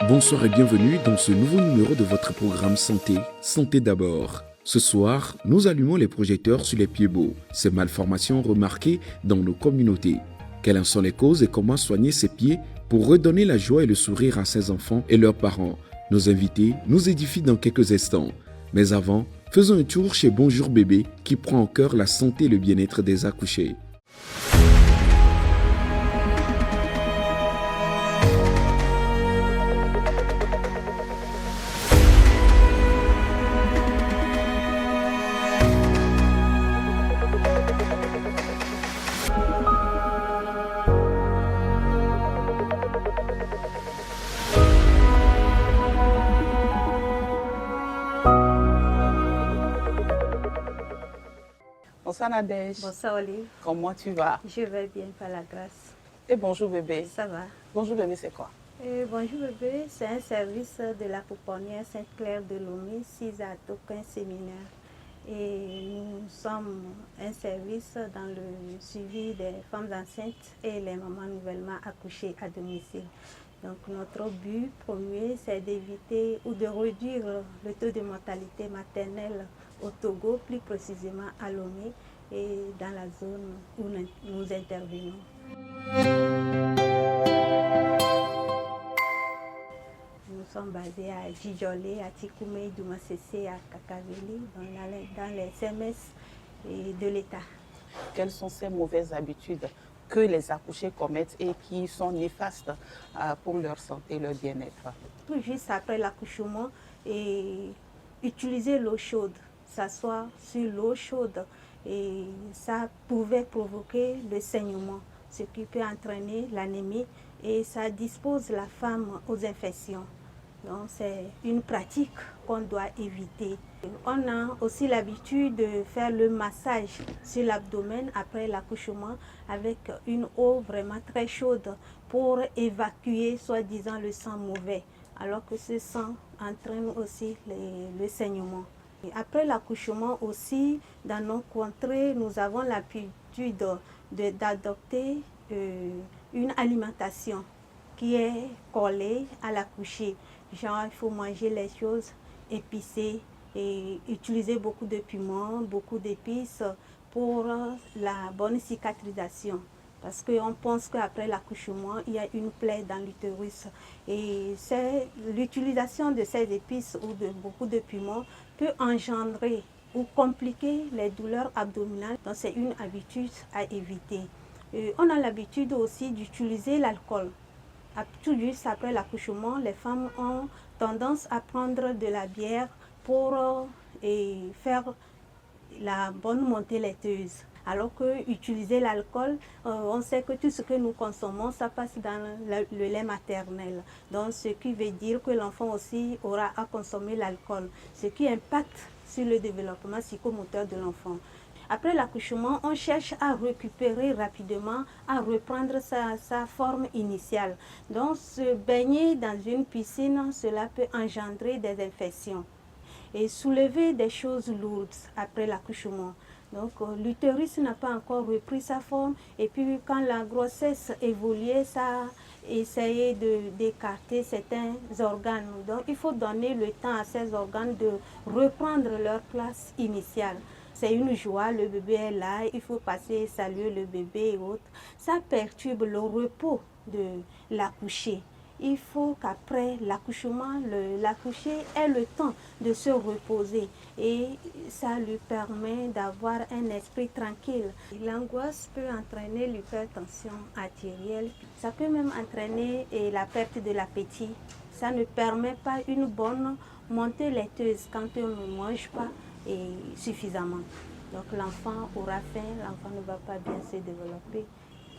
Bonsoir et bienvenue dans ce nouveau numéro de votre programme Santé, Santé d'abord. Ce soir, nous allumons les projecteurs sur les pieds beaux, ces malformations remarquées dans nos communautés. Quelles en sont les causes et comment soigner ces pieds pour redonner la joie et le sourire à ses enfants et leurs parents? Nos invités nous édifient dans quelques instants. Mais avant, faisons un tour chez Bonjour Bébé qui prend en cœur la santé et le bien-être des accouchés. Bonsoir Nadège. Bonsoir Olive. Comment tu vas? Je vais bien par la grâce. Et bonjour bébé. Ça va. Bonjour bébé, c'est quoi? Bonjour bébé, c'est un service de la pouponnière Sainte-Claire de Lomé, 6 à Toquin Séminaire. Et nous sommes un service dans le suivi des femmes enceintes et les mamans nouvellement accouchées à domicile. Donc notre but premier, c'est d'éviter ou de réduire le taux de mortalité maternelle au Togo, plus précisément à Lomé et dans la zone où nous intervenons. Nous sommes basés à Djidjolé, à Tikoumé, Doumassessé, à Kakaveli, dans les CMS de l'État. Quelles sont ces mauvaises habitudes que les accouchés commettent et qui sont néfastes pour leur santé et leur bien-être? Tout juste après l'accouchement, utiliser l'eau chaude, s'asseoir sur l'eau chaude, et ça pouvait provoquer le saignement, ce qui peut entraîner l'anémie et ça dispose la femme aux infections. Donc c'est une pratique qu'on doit éviter. On a aussi l'habitude de faire le massage sur l'abdomen après l'accouchement avec une eau vraiment très chaude pour évacuer soi-disant le sang mauvais, alors que ce sang entraîne aussi le saignement. Et après l'accouchement aussi, dans nos contrées, nous avons l'habitude d'adopter une alimentation qui est collée à l'accouché. Genre, il faut manger les choses épicées et utiliser beaucoup de piments, beaucoup d'épices pour la bonne cicatrisation. Parce qu'on pense qu'après l'accouchement, il y a une plaie dans l'utérus. Et l'utilisation de ces épices ou de beaucoup de piments peut engendrer ou compliquer les douleurs abdominales. Donc c'est une habitude à éviter. On a l'habitude aussi d'utiliser l'alcool. Tout juste après l'accouchement, les femmes ont tendance à prendre de la bière pour faire la bonne montée laiteuse. Alors que utiliser l'alcool, on sait que tout ce que nous consommons, ça passe dans le lait maternel. Donc ce qui veut dire que l'enfant aussi aura à consommer l'alcool, ce qui impacte sur le développement psychomoteur de l'enfant. Après l'accouchement, on cherche à récupérer rapidement, à reprendre sa forme initiale. Donc se baigner dans une piscine, cela peut engendrer des infections. Et soulever des choses lourdes après l'accouchement. Donc l'utérus n'a pas encore repris sa forme et puis quand la grossesse évoluait, ça a essayé d'écarter certains organes. Donc il faut donner le temps à ces organes de reprendre leur place initiale. C'est une joie, le bébé est là, il faut passer saluer le bébé et autres. Ça perturbe le repos de l'accouché. Il faut qu'après l'accouchement, l'accouché ait le temps de se reposer et ça lui permet d'avoir un esprit tranquille. L'angoisse peut entraîner l'hypertension artérielle, ça peut même entraîner la perte de l'appétit. Ça ne permet pas une bonne montée laiteuse quand on ne mange pas suffisamment. Donc l'enfant aura faim, l'enfant ne va pas bien se développer.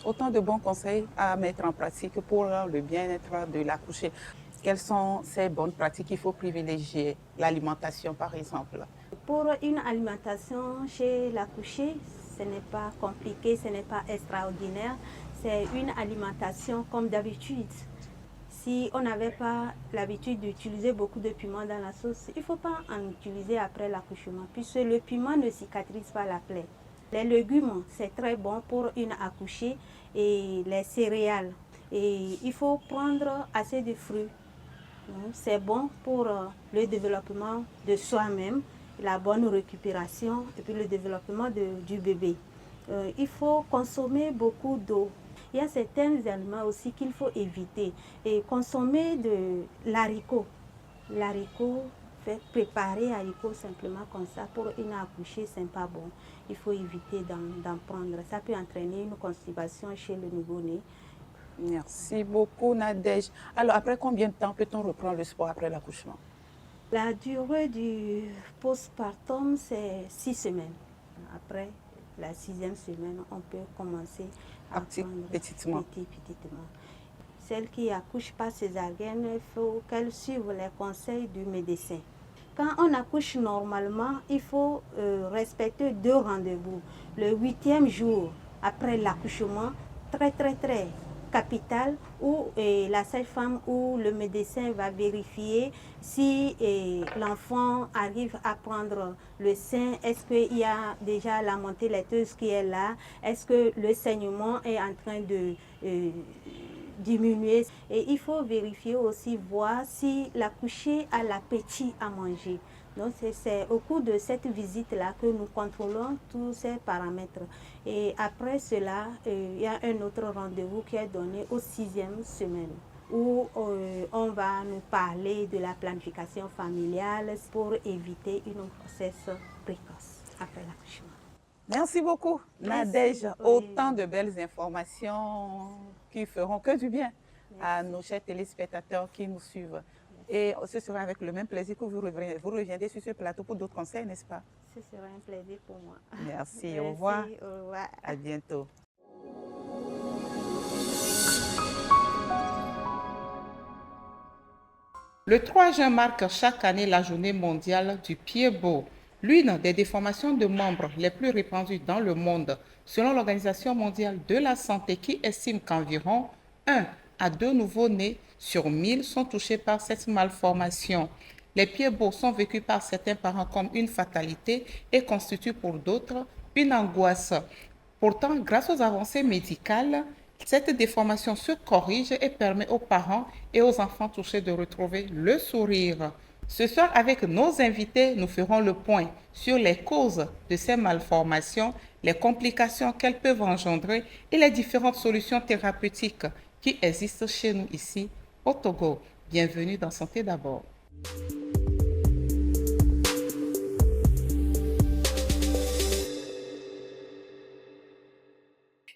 Autant de bons conseils à mettre en pratique pour le bien-être de l'accouché. Quelles sont ces bonnes pratiques qu'il faut privilégier? L'alimentation par exemple. Pour une alimentation chez l'accouché, ce n'est pas compliqué, ce n'est pas extraordinaire. C'est une alimentation comme d'habitude. Si on n'avait pas l'habitude d'utiliser beaucoup de piment dans la sauce, il ne faut pas en utiliser après l'accouchement, puisque le piment ne cicatrise pas la plaie. Les légumes, c'est très bon pour une accouchée et les céréales. Et il faut prendre assez de fruits C'est bon pour le développement de soi-même, la bonne récupération et puis le développement du bébé. Il faut consommer beaucoup d'eau. Il y a certains aliments aussi qu'il faut éviter. Et consommer de l'haricot. L'haricot, fait préparer haricot simplement comme ça pour une accouchée, ce n'est pas bon. Il faut éviter d'en prendre. Ça peut entraîner une constipation chez le nouveau-né. Merci beaucoup, Nadège. Alors, après combien de temps peut-on reprendre le sport après l'accouchement? La durée du postpartum, c'est 6 semaines. Après la 6e semaine, on peut commencer à prendre petitement. Petitement. Celle qui accouche par césarienne, il faut qu'elle suive les conseils du médecin. Quand on accouche normalement, il faut respecter 2 rendez-vous. Le 8e jour après l'accouchement, très capital, où la sage-femme ou le médecin va vérifier si l'enfant arrive à prendre le sein, est-ce qu'il y a déjà la montée laiteuse qui est là, est-ce que le saignement est en train de diminuer. Et il faut vérifier aussi, voir si l'accouchée a l'appétit à manger. Donc c'est au cours de cette visite-là que nous contrôlons tous ces paramètres. Et après cela, il y a un autre rendez-vous qui est donné au 6e semaine, où on va nous parler de la planification familiale pour éviter une grossesse précoce après l'accouchement. Merci beaucoup, Nadège. Autant de belles informations qui feront que du bien à nos chers téléspectateurs qui nous suivent. Et ce sera avec le même plaisir que vous reviendrez sur ce plateau pour d'autres conseils, n'est-ce pas? Ce sera un plaisir pour moi. Merci, au revoir. Au revoir. À bientôt. Le 3 juin marque chaque année la journée mondiale du pied beau, l'une des déformations de membres les plus répandues dans le monde, selon l'Organisation mondiale de la santé qui estime qu'environ 1 à 2 nouveaux-nés sur 1000 sont touchés par cette malformation. Les pieds beaux sont vécus par certains parents comme une fatalité et constituent pour d'autres une angoisse. Pourtant, grâce aux avancées médicales, cette déformation se corrige et permet aux parents et aux enfants touchés de retrouver le sourire. Ce soir, avec nos invités, nous ferons le point sur les causes de ces malformations, les complications qu'elles peuvent engendrer et les différentes solutions thérapeutiques qui existent chez nous ici au Togo. Bienvenue dans Santé d'abord.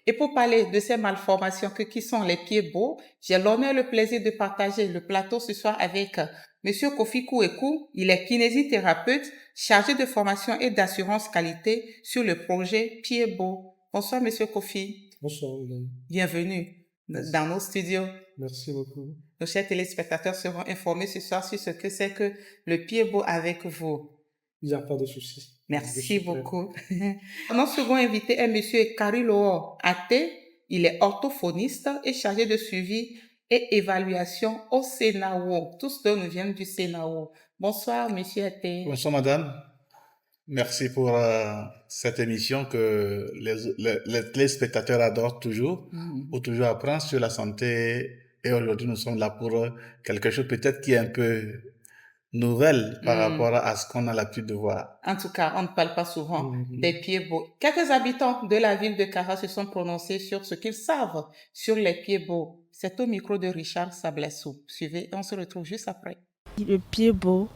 Et pour parler de ces malformations qui sont les pieds beaux, j'ai l'honneur et le plaisir de partager le plateau ce soir avec Monsieur Kofi Kouekou. Il est kinésithérapeute, chargé de formation et d'assurance qualité sur le projet Pieds beaux. Bonsoir Monsieur Kofi. Bonsoir. Bienvenue dans nos studios. Merci beaucoup. Nos chers téléspectateurs seront informés ce soir sur ce que c'est que le pied beau avec vous. Il n'y a pas de souci. Merci beaucoup. Notre second invité est Monsieur Kariloo Ate. Il est orthophoniste et chargé de suivi et évaluation au CENAO. Tous deux nous viennent du CENAO. Bonsoir, Monsieur Ate. Bonsoir, madame. Merci pour cette émission que les téléspectateurs adorent toujours, pour toujours apprendre sur la santé. Et aujourd'hui, nous sommes là pour quelque chose peut-être qui est un peu nouvelle par rapport à ce qu'on a l'habitude de voir. En tout cas, on ne parle pas souvent des pieds beaux. Quelques habitants de la ville de Kara se sont prononcés sur ce qu'ils savent sur les pieds beaux. C'est au micro de Richard Sablessou. Suivez et on se retrouve juste après. Le pied beau,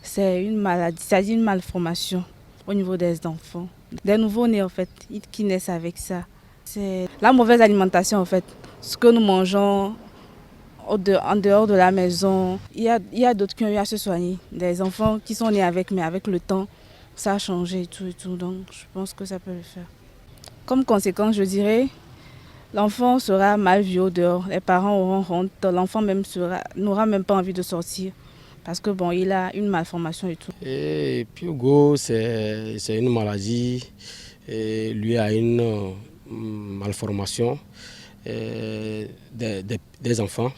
c'est une maladie, c'est une malformation au niveau des enfants. Des nouveaux-nés, en fait, qui naissent avec ça. C'est la mauvaise alimentation, en fait. Ce que nous mangeons en dehors de la maison. Il y a d'autres qui ont eu à se soigner. Des enfants qui sont nés avec, mais avec le temps, ça a changé et tout. Donc, je pense que ça peut le faire. Comme conséquence, je dirais, l'enfant sera mal vu au dehors. Les parents auront honte. L'enfant même n'aura même pas envie de sortir. Parce que bon, il a une malformation et tout. Et Pied-beau, c'est une maladie liée à une malformation des enfants.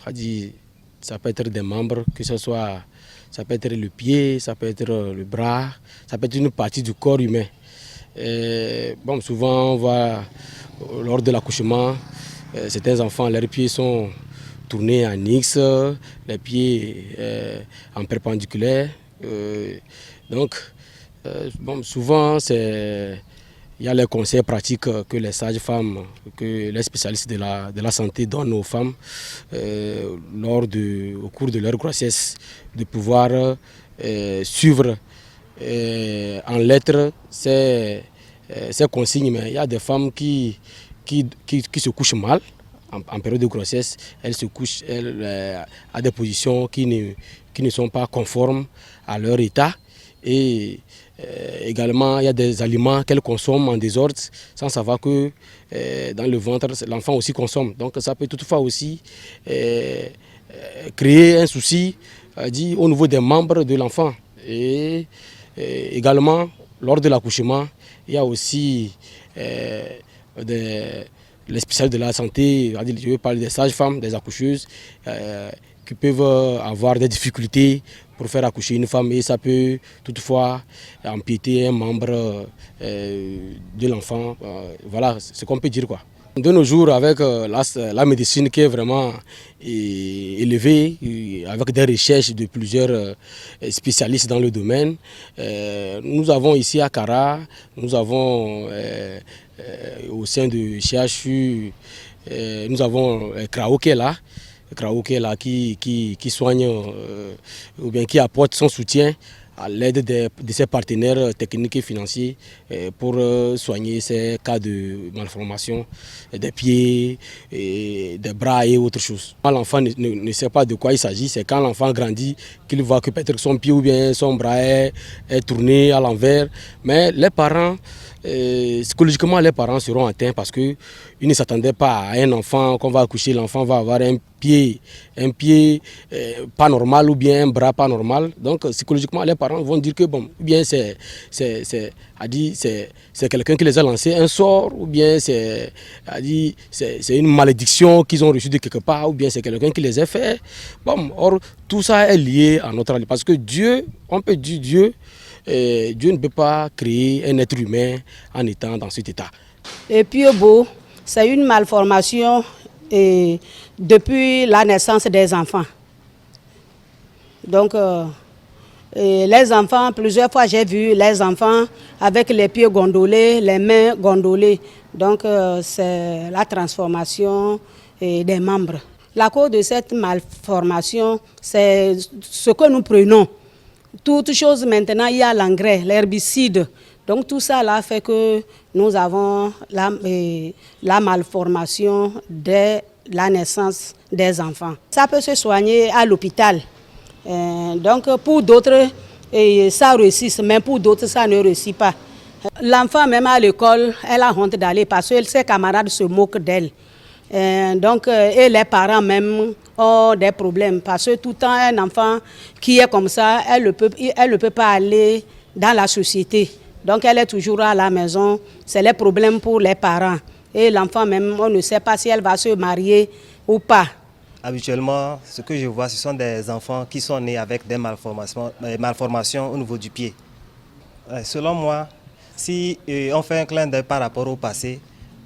Ça peut être des membres, que ce soit, ça peut être le pied, ça peut être le bras, ça peut être une partie du corps humain. Bon, souvent, on voit lors de l'accouchement, certains enfants, leurs pieds sont tournés en X, les pieds en perpendiculaire. Donc, souvent, il y a les conseils pratiques que les sages-femmes, que les spécialistes de la santé donnent aux femmes au cours de leur grossesse, de pouvoir suivre en lettres ces consignes. Mais il y a des femmes qui se couchent mal en période de grossesse. Elles se couchent à des positions qui ne sont pas conformes à leur état. Et également, il y a des aliments qu'elles consomment en désordre sans savoir que dans le ventre, l'enfant aussi consomme. Donc ça peut toutefois aussi créer un souci au niveau des membres de l'enfant. Et également, lors de l'accouchement, il y a aussi les spécialistes de la santé, je veux parler des sages-femmes, des accoucheuses, qui peuvent avoir des difficultés pour faire accoucher une femme, et ça peut toutefois empiéter un membre de l'enfant. Voilà ce qu'on peut dire, quoi. De nos jours, avec la médecine qui est vraiment élevée, avec des recherches de plusieurs spécialistes dans le domaine, nous avons ici à Kara, nous avons au sein de CHU, nous avons Krao qui est là, qui soigne ou bien qui apporte son soutien à l'aide de ses partenaires techniques et financiers pour soigner ces cas de malformation des pieds, des bras et autres choses. Quand l'enfant ne sait pas de quoi il s'agit, c'est quand l'enfant grandit qu'il voit que peut-être son pied ou bien son bras est tourné à l'envers. Mais les parents, psychologiquement, les parents seront atteints parce qu'ils ne s'attendaient pas à un enfant qu'on va accoucher. L'enfant va avoir un pied pas normal ou bien un bras pas normal. Donc psychologiquement, les parents vont dire que bon, ou bien c'est quelqu'un qui les a lancé un sort, ou bien c'est une malédiction qu'ils ont reçue de quelque part, ou bien c'est quelqu'un qui les a fait. Bon, or tout ça est lié à notre vie parce que Dieu, on peut dire Dieu ne peut pas créer un être humain en étant dans cet état. Et puis beau, c'est une malformation depuis la naissance des enfants. Donc, les enfants, plusieurs fois j'ai vu les enfants avec les pieds gondolés, les mains gondolées. Donc, c'est la transformation des membres. La cause de cette malformation, c'est ce que nous prenons. Toute chose maintenant, il y a l'engrais, l'herbicide. Donc tout ça là fait que nous avons la malformation dès la naissance des enfants. Ça peut se soigner à l'hôpital. Donc pour d'autres, ça réussit, mais pour d'autres, ça ne réussit pas. L'enfant même à l'école, elle a honte d'aller parce que ses camarades se moquent d'elle. Et les parents même ont des problèmes parce que tout le temps un enfant qui est comme ça, elle ne peut pas aller dans la société. Donc elle est toujours à la maison, c'est les problèmes pour les parents. Et l'enfant même, on ne sait pas si elle va se marier ou pas. Habituellement, ce que je vois, ce sont des enfants qui sont nés avec des malformations au niveau du pied. Selon moi, si on fait un clin d'œil par rapport au passé,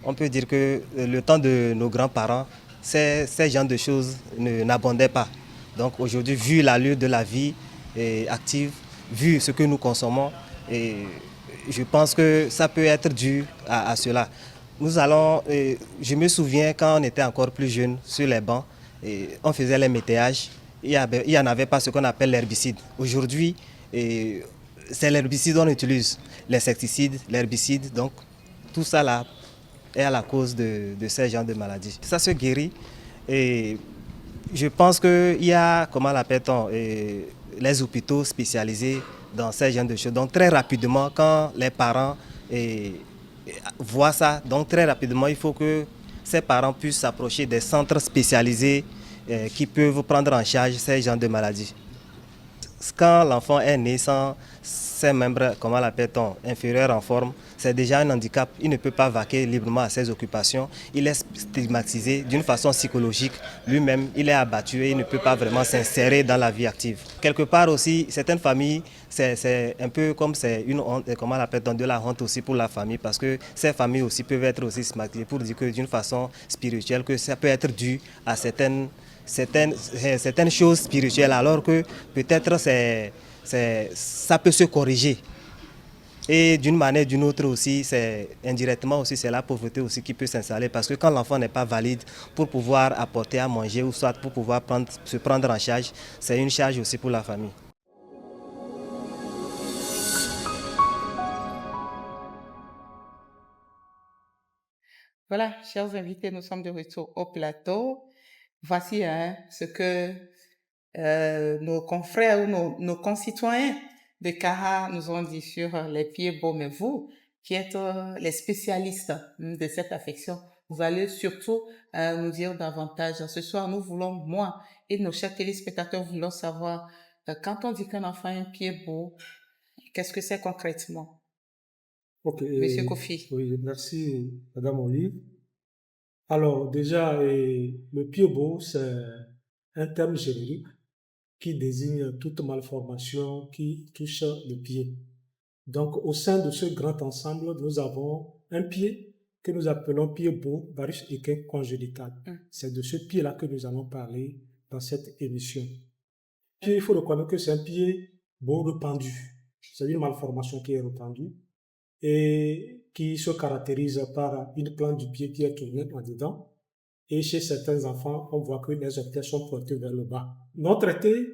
on peut dire que le temps de nos grands-parents, ces genres de choses n'abondaient pas. Donc aujourd'hui, vu l'allure de la vie active, vu ce que nous consommons, je pense que ça peut être dû à cela. Je me souviens quand on était encore plus jeune sur les bancs, on faisait les métayages, il n'y en avait pas ce qu'on appelle l'herbicide. Aujourd'hui, c'est l'herbicide qu'on utilise, l'insecticide, l'herbicide, donc tout ça là est à la cause de ces genres de maladies. Ça se guérit et je pense qu'il y a, comment l'appelle-t-on, les hôpitaux spécialisés dans ces genres de choses. Donc très rapidement, quand les parents voient ça, donc très rapidement, il faut que ces parents puissent s'approcher des centres spécialisés qui peuvent prendre en charge ces genres de maladies. Quand l'enfant est né sans ses membres, comment l'appelle-t-on, inférieurs en forme, c'est déjà un handicap. Il ne peut pas vaquer librement à ses occupations. Il est stigmatisé d'une façon psychologique. Lui-même, il est abattu et il ne peut pas vraiment s'insérer dans la vie active. Quelque part aussi, certaines familles, c'est un peu comme c'est une honte, comment l'appelle-t-on, de la honte aussi pour la famille, parce que ces familles aussi peuvent être aussi stigmatisées pour dire que d'une façon spirituelle, que ça peut être dû à certaines certaines choses spirituelles, alors que peut-être ça peut se corriger. Et d'une manière ou d'une autre aussi, indirectement aussi, c'est la pauvreté aussi qui peut s'installer, parce que quand l'enfant n'est pas valide pour pouvoir apporter à manger ou soit pour pouvoir se prendre en charge, c'est une charge aussi pour la famille. Voilà, chers invités, nous sommes de retour au plateau. Voici ce que nos confrères ou nos concitoyens de Kara nous ont dit sur les pieds beaux. Mais vous, qui êtes les spécialistes de cette affection, vous allez surtout nous dire davantage. Ce soir, nous voulons, moi et nos chers téléspectateurs, voulons savoir, quand on dit qu'un enfant a un pied beau, qu'est-ce que c'est concrètement? Ok, Monsieur Kofi. oui, merci, Madame Olive. Alors, déjà, le pied beau, c'est un terme générique qui désigne toute malformation qui touche le pied. Donc, au sein de ce grand ensemble, nous avons un pied que nous appelons pied beau, varus équin congénital. C'est de ce pied-là que nous allons parler dans cette émission. Puis, il faut reconnaître que c'est un pied beau rependu. C'est une malformation qui est rependue et qui se caractérise par une plante du pied qui est tournée en dedans. Et chez certains enfants, on voit que les orteils sont portés vers le bas. Non traité,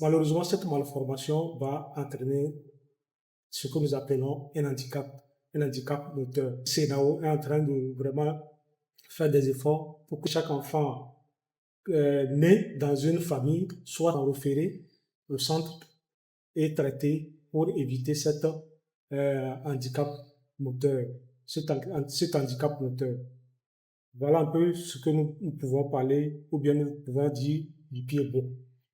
malheureusement, cette malformation va entraîner ce que nous appelons un handicap moteur. CENAO est en train de vraiment faire des efforts pour que chaque enfant né dans une famille soit référé au centre et traité pour éviter cet handicap moteur, cet handicap moteur. Voilà un peu ce que nous pouvons parler, ou bien nous pouvons dire du pied beau.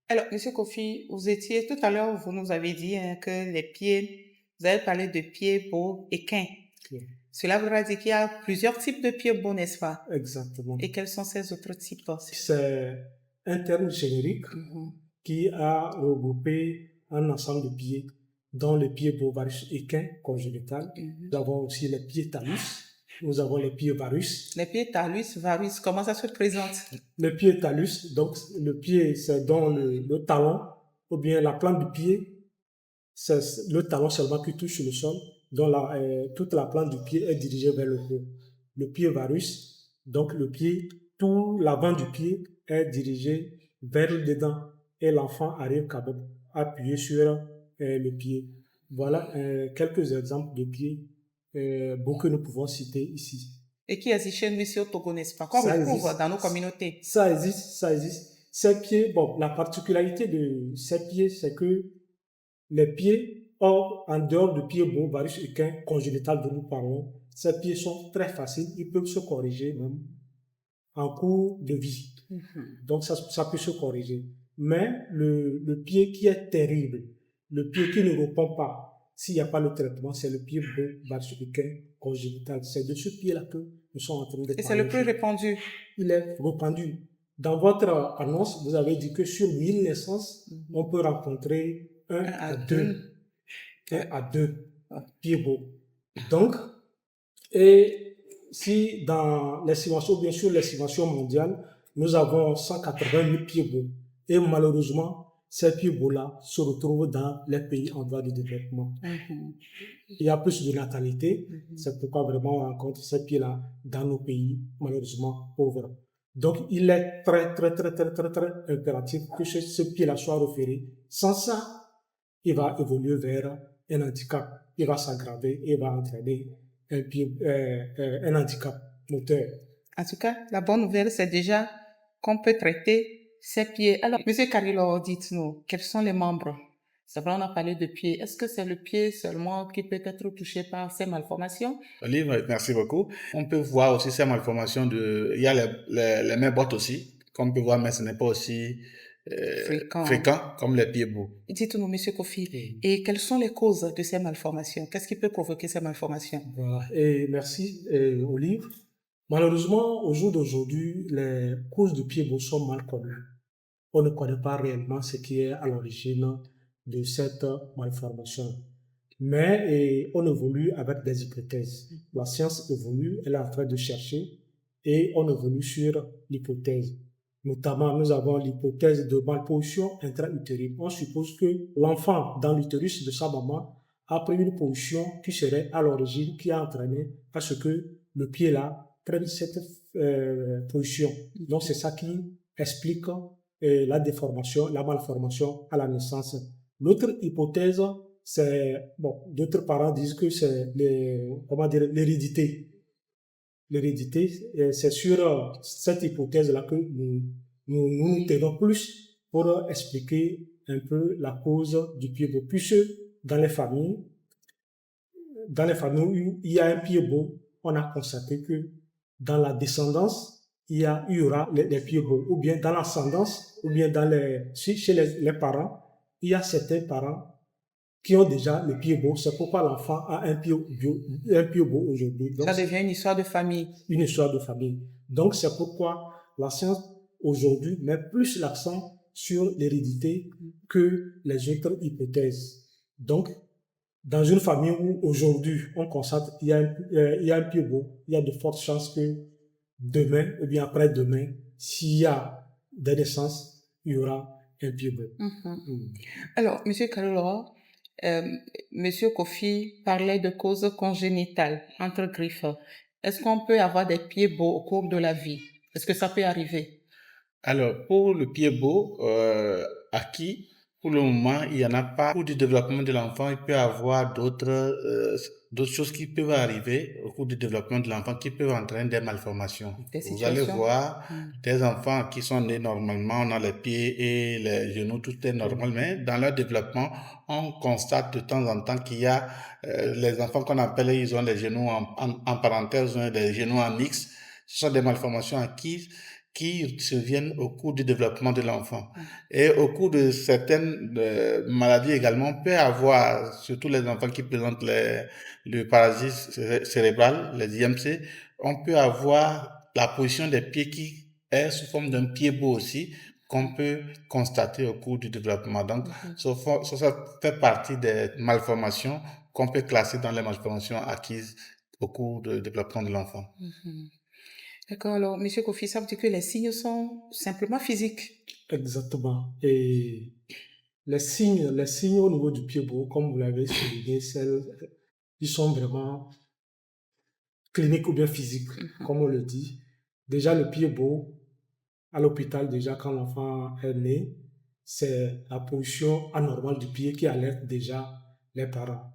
Alors, Monsieur Kofi, tout à l'heure, vous nous avez dit que les pieds, vous avez parlé de pieds beaux équins. Oui. Cela voudra dire qu'il y a plusieurs types de pieds beaux, n'est-ce pas? Exactement. Et quels sont ces autres types? C'est un terme générique qui a regroupé un ensemble de pieds, dont les pieds beaux varus équins congénital. Nous avons aussi les pieds talus. Nous avons les pieds varus. Les pieds talus, varus, comment ça se présente? Le pied talus, donc le pied, c'est dans le talon, ou bien la plante du pied, c'est le talon seulement qui touche le sol, dont toute la plante du pied est dirigée vers le haut. Le pied varus, donc le pied, tout l'avant du pied est dirigé vers le dedans et l'enfant arrive quand même à appuyer sur le pied. Voilà quelques exemples de pieds que nous pouvons citer ici. Et qui existe chez nous ici au Togo, n'est-ce pas? Qu'on retrouve dans nos communautés. Ça existe. Ces pieds, bon, la particularité de ces pieds, c'est que les pieds, en dehors de pieds beaux, varus équins congénital dont nous parlons, ces pieds sont très faciles, ils peuvent se corriger même en cours de vie. Donc ça peut se corriger. Mais le pied qui est terrible, le pied qui ne répond pas, s'il n'y a pas le traitement, c'est le pied beau, varus équin congénital. C'est de ce pied-là que nous sommes en train de parler. Et c'est le plus répandu. Il est répandu. Dans votre annonce, vous avez dit que sur 1000 naissances, on peut rencontrer un à deux pieds beaux. Donc, et si dans l'estimation, bien sûr, l'estimation mondiale, nous avons 180 000 pieds beaux. Et malheureusement, ces pieds beaux-là se retrouvent dans les pays en voie de développement. Il y a plus de natalité, c'est pourquoi vraiment on rencontre ces pieds-là dans nos pays, malheureusement pauvres. Donc, il est très impératif que ce pied-là soit repéré. Sans ça, il va évoluer vers un handicap. Il va s'aggraver et va entraîner un handicap moteur. En tout cas, la bonne nouvelle, c'est déjà qu'on peut traiter ces pieds. Alors, Monsieur Carilo, dites-nous, quels sont les membres? C'est vrai, on a parlé de pieds. Est-ce que c'est le pied seulement qui peut être touché par ces malformations? Olive, merci beaucoup. On peut voir aussi ces malformations il y a les mains bottes aussi, qu'on peut voir, mais ce n'est pas aussi fréquent comme les pieds beaux. Dites-nous, Monsieur Kofi, et quelles sont les causes de ces malformations? Qu'est-ce qui peut provoquer ces malformations? Voilà. Et merci, Olive. Malheureusement, au jour d'aujourd'hui, les causes de pieds beaux sont mal connues. On ne connaît pas réellement ce qui est à l'origine de cette malformation. Mais on évolue avec des hypothèses. La science évolue, elle est en train de chercher et on évolue sur l'hypothèse. Notamment, nous avons l'hypothèse de malposition intra-utérine. On suppose que l'enfant dans l'utérus de sa maman a pris une position qui serait à l'origine, qui a entraîné à ce que le pied là prenne cette position. Donc, c'est ça qui explique la déformation, la malformation à la naissance. L'autre hypothèse, c'est, bon, d'autres parents disent que c'est l'hérédité. L'hérédité, c'est sur cette hypothèse-là que nous tenons plus pour expliquer un peu la cause du pied beau. Puisque dans les familles où il y a un pied beau, on a constaté que dans la descendance, il y aura les pieds beaux, ou bien dans l'ascendance, ou bien chez les parents, il y a certains parents qui ont déjà le pied beau. C'est pourquoi l'enfant a un pied beau aujourd'hui. Ça devient une histoire de famille. Une histoire de famille. Donc, c'est pourquoi la science aujourd'hui met plus l'accent sur l'hérédité que les autres hypothèses. Donc, dans une famille où aujourd'hui on constate qu'il y a un pied beau, il y a de fortes chances que demain ou bien après-demain, s'il y a des naissances, il y aura un pied beau. Alors, M. Kalolo, M. Kofi parlait de causes congénitales entre griffes. Est-ce qu'on peut avoir des pieds beaux au cours de la vie? Est-ce que ça peut arriver? Alors, pour le pied beau acquis, pour le moment, il n'y en a pas. Pour le développement de l'enfant, il peut y avoir d'autres choses qui peuvent arriver au cours du développement de l'enfant qui peuvent entraîner des malformations. Vous allez voir des enfants qui sont nés normalement, on a les pieds et les genoux, tout est normal, mais dans leur développement, on constate de temps en temps qu'il y a les enfants qu'on appelle, ils ont les genoux en parenthèse, les genoux en X. Ce sont des malformations acquises qui surviennent au cours du développement de l'enfant. Et au cours de certaines maladies également, on peut avoir, surtout les enfants qui présentent le parasite cérébral, les IMC, on peut avoir la position des pieds qui est sous forme d'un pied beau aussi, qu'on peut constater au cours du développement. Donc, ça fait partie des malformations qu'on peut classer dans les malformations acquises au cours du développement de l'enfant. D'accord, alors, M. Kofi, ça veut dire que les signes sont simplement physiques. Exactement. Et les signes au niveau du pied beau, comme vous l'avez souligné, ils sont vraiment cliniques ou bien physiques, comme on le dit. Déjà, le pied beau, à l'hôpital, déjà, quand l'enfant est né, c'est la position anormale du pied qui alerte déjà les parents.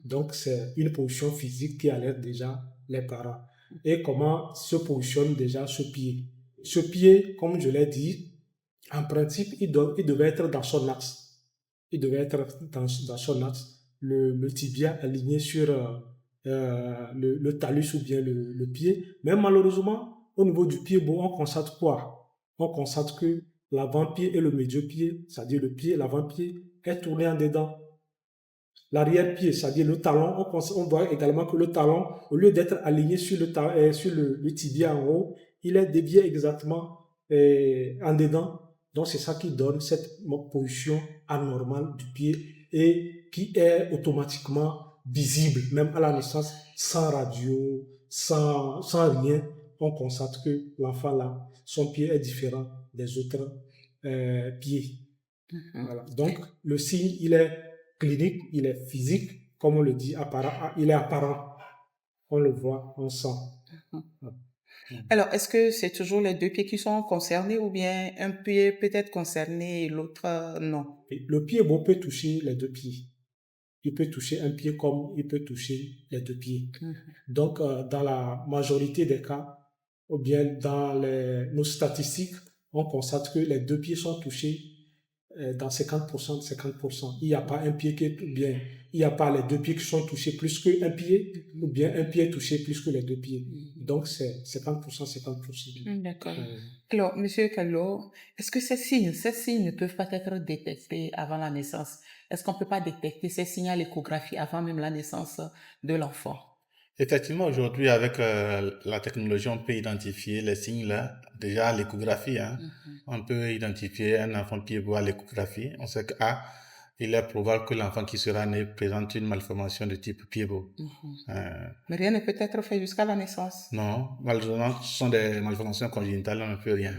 Donc, c'est une position physique qui alerte déjà les parents. Et comment se positionne déjà ce pied? Ce pied, comme je l'ai dit, en principe, il devait être dans son axe. Il devait être dans son axe. Le tibia aligné sur le talus ou bien le pied. Mais malheureusement, au niveau du pied beau, on constate quoi? On constate que l'avant-pied et le médio-pied, c'est-à-dire le pied, l'avant-pied, est tourné en dedans. L'arrière-pied, c'est-à-dire le talon, on voit également que le talon, au lieu d'être aligné sur le tibia en haut, il est dévié exactement en dedans. Donc, c'est ça qui donne cette position anormale du pied et qui est automatiquement visible, même à la naissance, sans radio, sans rien. On constate que l'enfant là, son pied est différent des autres pieds. Voilà. Donc, le signe, il est clinique, il est physique, comme on le dit, il est apparent. On le voit, on sent. Alors, est-ce que c'est toujours les deux pieds qui sont concernés ou bien un pied peut être concerné et l'autre non? Le pied beau peut toucher les deux pieds. Il peut toucher un pied comme il peut toucher les deux pieds. Donc, dans la majorité des cas, ou bien dans nos statistiques, on constate que les deux pieds sont touchés dans 50% de 50%. Il n'y a pas un pied qui est bien. Il n'y a pas les deux pieds qui sont touchés plus qu'un pied, ou bien un pied touché plus que les deux pieds. Donc, c'est 50%, 50%. D'accord. Alors, M. Kallo, est-ce que ces signes ne peuvent pas être détectés avant la naissance? Est-ce qu'on ne peut pas détecter ces signes à l'échographie avant même la naissance de l'enfant? Effectivement, aujourd'hui, avec la technologie, on peut identifier les signes là, déjà à l'échographie. On peut identifier un enfant pied beau à l'échographie. On sait que il est probable que l'enfant qui sera né présente une malformation de type pied beau. Mais rien ne peut être fait jusqu'à la naissance? Non, malheureusement, ce sont des malformations congénitales, on ne peut rien.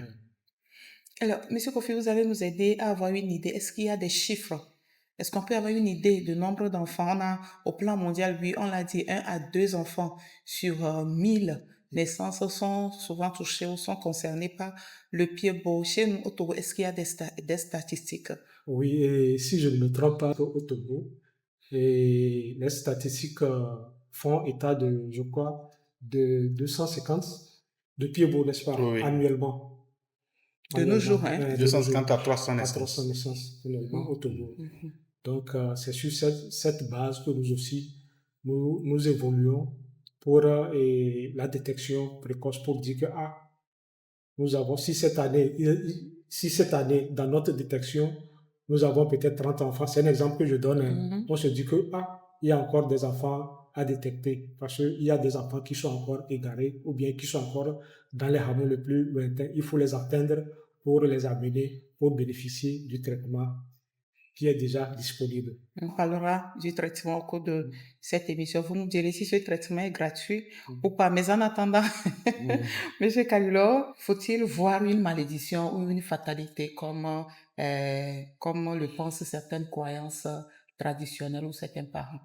Alors, Monsieur Kofi, vous allez nous aider à avoir une idée. Est-ce qu'il y a des chiffres? Est-ce qu'on peut avoir une idée du nombre d'enfants? On a, au plan mondial, oui, on l'a dit, 1 à 2 enfants sur 1000 naissances sont souvent touchés ou sont concernés par le pied-beau. Chez nous, au Togo, est-ce qu'il y a des statistiques? Oui, et si je ne me trompe pas, au Togo, et les statistiques font état de, je crois, de 250 de pieds-beaux, n'est-ce pas, Oui, annuellement. De nos jours, hein? De nos jours, 250 à 300 à naissances. 300 naissances annuellement au Togo. Donc, c'est sur cette base que nous aussi, nous évoluons pour la détection précoce, pour dire que nous avons, si cette année, dans notre détection, nous avons peut-être 30 enfants, c'est un exemple que je donne, hein. On se dit que, il y a encore des enfants à détecter, parce qu'il y a des enfants qui sont encore égarés, ou bien qui sont encore dans les hameaux les plus lointains. Il faut les atteindre pour les amener, pour bénéficier du traitement qui est déjà disponible. On parlera du traitement au cours de cette émission. Vous nous direz si ce traitement est gratuit ou pas. Mais en attendant, Monsieur Kalilo, faut-il voir une malédiction ou une fatalité comme le pensent certaines croyances traditionnelles ou certains parents?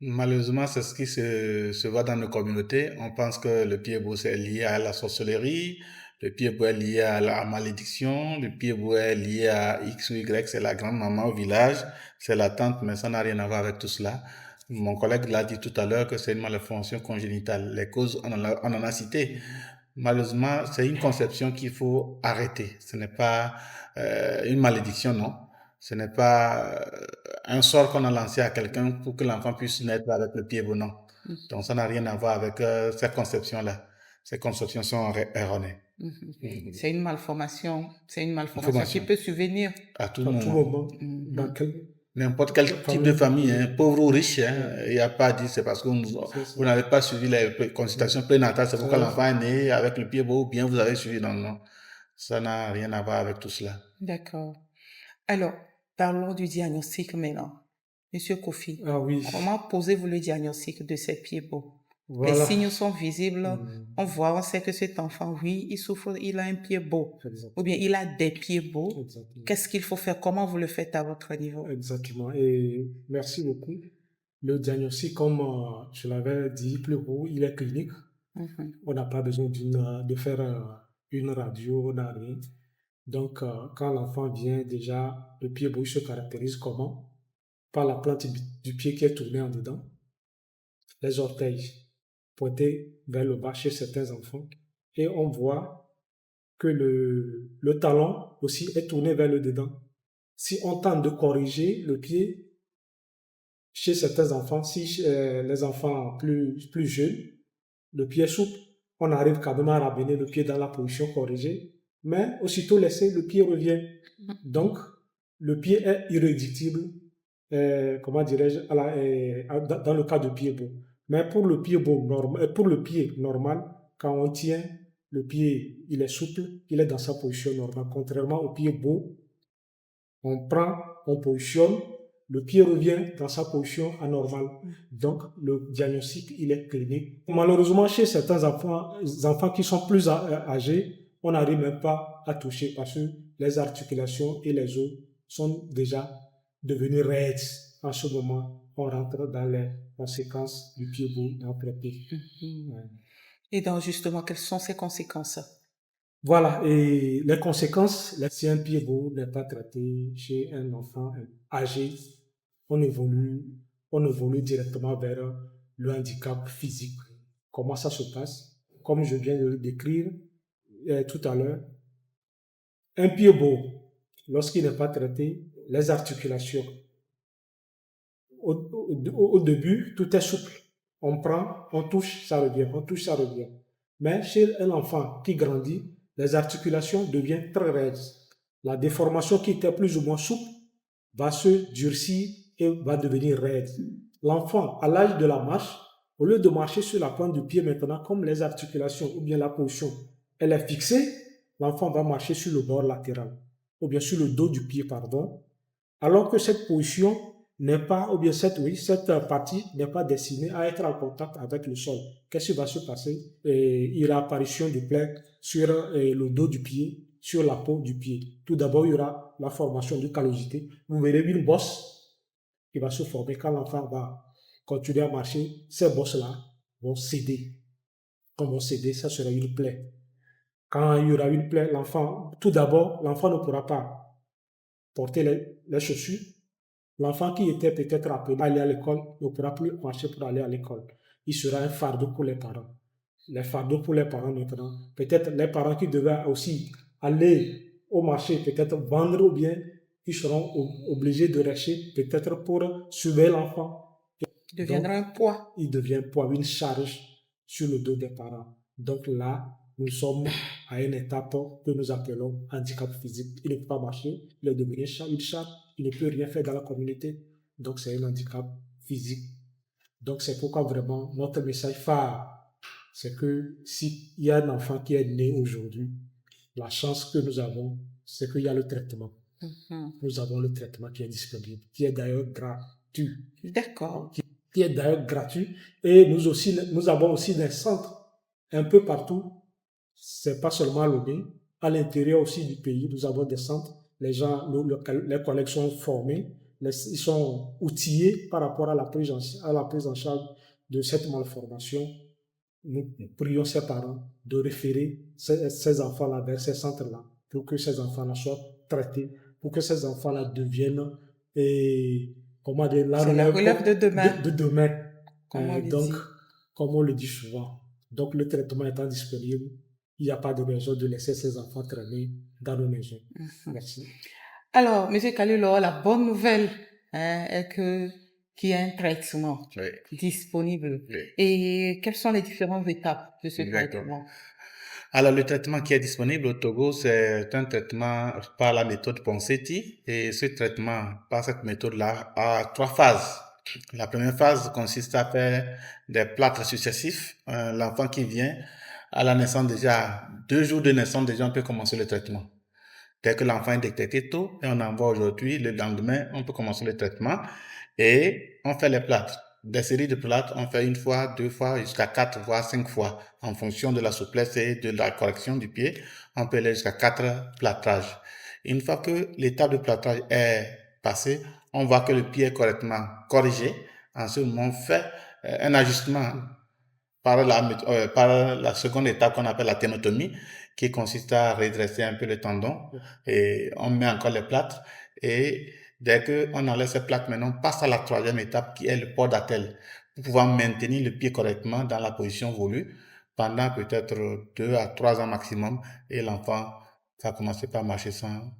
Malheureusement, c'est ce qui se voit dans nos communautés. On pense que le pied-beau est lié à la sorcellerie, le pied-beau est lié à la malédiction, le pied-beau est lié à X ou Y, c'est la grand-maman au village, c'est la tante, mais ça n'a rien à voir avec tout cela. Mon collègue l'a dit tout à l'heure que c'est une malformation congénitale. Les causes, on en a cité. Malheureusement, c'est une conception qu'il faut arrêter. Ce n'est pas une malédiction, non. Ce n'est pas un sort qu'on a lancé à quelqu'un pour que l'enfant puisse naître avec le pied beau, non. Donc ça n'a rien à voir avec cette conception-là. Ces conceptions sont erronées. C'est une malformation qui peut survenir à tout À tout moment. moment, dans N'importe quel type de famille, hein, pauvre ou riche, hein, il n'y a pas à dire c'est parce que vous n'avez pas suivi les consultations prénatales, c'est pourquoi l'enfant est né avec le pied beau, ou bien vous avez suivi. Non, non. Ça n'a rien à voir avec tout cela. D'accord. Alors, parlons du diagnostic maintenant. Monsieur Kofi, oui. comment posez-vous le diagnostic de ces pieds beaux? Voilà. Les signes sont visibles, on voit, on sait que cet enfant, oui, il souffre, il a un pied beau, ou bien il a des pieds beaux. Exactement. Qu'est-ce qu'il faut faire? Comment vous le faites à votre niveau? Exactement. Et merci beaucoup. Le diagnostic, comme je l'avais dit plus haut, il est clinique. On n'a pas besoin de faire une radio, on n'a rien. Donc, quand l'enfant vient, déjà, le pied beau se caractérise comment? Par la plante du pied qui est tournée en dedans, les orteils pointés vers le bas chez certains enfants, et on voit que le talon aussi est tourné vers le dedans. Si on tente de corriger le pied chez certains enfants, si les enfants plus jeunes, le pied est souple, on arrive quand même à ramener le pied dans la position corrigée, mais aussitôt laissé, le pied revient. Donc, le pied est irréductible, comment dirais-je, dans le cas de pied beau. Mais pour le pied normal, quand on tient, le pied, il est souple, il est dans sa position normale. Contrairement au pied beau, on prend, on positionne, le pied revient dans sa position anormale. Donc, le diagnostic, il est clinique. Malheureusement, chez certains enfants qui sont plus âgés, on n'arrive même pas à toucher parce que les articulations et les os sont déjà devenus raides. En ce moment, on rentre dans les conséquences du pied beau dans le pied. Et donc, justement, quelles sont ces conséquences? Voilà, et les conséquences, si un pied beau n'est pas traité chez un enfant âgé, on évolue directement vers le handicap physique. Comment ça se passe? Comme je viens de le décrire tout à l'heure, un pied beau, lorsqu'il n'est pas traité, les articulations, au début, tout est souple. On prend, on touche, ça revient, on touche, ça revient. Mais chez un enfant qui grandit, les articulations deviennent très raides. La déformation qui était plus ou moins souple va se durcir et va devenir raide. L'enfant, à l'âge de la marche, au lieu de marcher sur la pointe du pied maintenant, comme les articulations ou bien la position, elle est fixée, l'enfant va marcher sur le bord latéral, ou bien sur le dos du pied, pardon, alors que cette position n'est pas, ou bien cette partie n'est pas destinée à être en contact avec le sol. Qu'est-ce qui va se passer? Il y a apparition de plaques sur le dos du pied, sur la peau du pied. Tout d'abord, il y aura la formation de callosité. Vous verrez une bosse qui va se former quand l'enfant va continuer à marcher. Ces bosses-là vont céder. Quand vont céder, ça sera une plaie. Quand il y aura une plaie, tout d'abord, l'enfant ne pourra pas porter les chaussures. L'enfant qui était peut-être appelé à aller à l'école ne pourra plus marcher pour aller à l'école. Il sera un fardeau pour les parents. Les fardeaux pour les parents maintenant. Peut-être les parents qui devaient aussi aller au marché, peut-être vendre ou bien, ils seront obligés de rester peut-être pour surveiller l'enfant. Il deviendra un poids. Il devient un poids, une charge sur le dos des parents. Donc là, nous sommes à une étape que nous appelons handicap physique. Il ne peut pas marcher, il est devenu une charge, il ne peut rien faire dans la communauté. Donc c'est un handicap physique. Donc c'est pourquoi vraiment notre message phare, c'est que s'il y a un enfant qui est né aujourd'hui, la chance que nous avons, c'est qu'il y a le traitement. Nous avons le traitement qui est disponible, qui est d'ailleurs gratuit. D'accord. Qui est d'ailleurs gratuit. Et nous avons aussi des centres un peu partout. C'est pas seulement à Lomé. À l'intérieur aussi du pays, nous avons des centres. Les gens, les collègues sont formés. Ils sont outillés par rapport à la prise en charge de cette malformation. Nous prions ces parents de référer ces enfants-là vers ces centres-là pour que ces enfants-là soient traités, pour que ces enfants-là deviennent la relève de demain. De demain. Donc, comme on le dit souvent, donc le traitement étant disponible, il n'y a pas de raison de laisser ces enfants traîner dans nos maisons. Merci. Alors, M. Kalulo, la bonne nouvelle est qu'il y a un traitement disponible. Oui. Et quelles sont les différentes étapes de ce traitement? Alors, le traitement qui est disponible au Togo, c'est un traitement par la méthode Ponseti. Et ce traitement, par cette méthode-là, a 3 phases. La première phase consiste à faire des plâtres successifs. L'enfant qui vient à la naissance déjà, 2 jours de naissance déjà, on peut commencer le traitement. Dès que l'enfant est détecté tôt, et on envoie aujourd'hui, le lendemain, on peut commencer le traitement et on fait les plâtres. Des séries de plâtres, on fait 1 fois, 2 fois, jusqu'à 4 voire 5 fois. En fonction de la souplesse et de la correction du pied, on peut aller jusqu'à 4 plâtrages. Une fois que l'étape de plâtrage est passée, on voit que le pied est correctement corrigé. En ce moment, on fait un ajustement par la seconde étape qu'on appelle la ténotomie, qui consiste à redresser un peu le tendon, et on met encore les plâtres, et dès qu'on enlève ces plâtres, maintenant on passe à la 3e étape qui est le port d'attelle, pour pouvoir maintenir le pied correctement dans la position voulue pendant peut-être 2 à 3 ans maximum, et l'enfant va commencer par marcher sans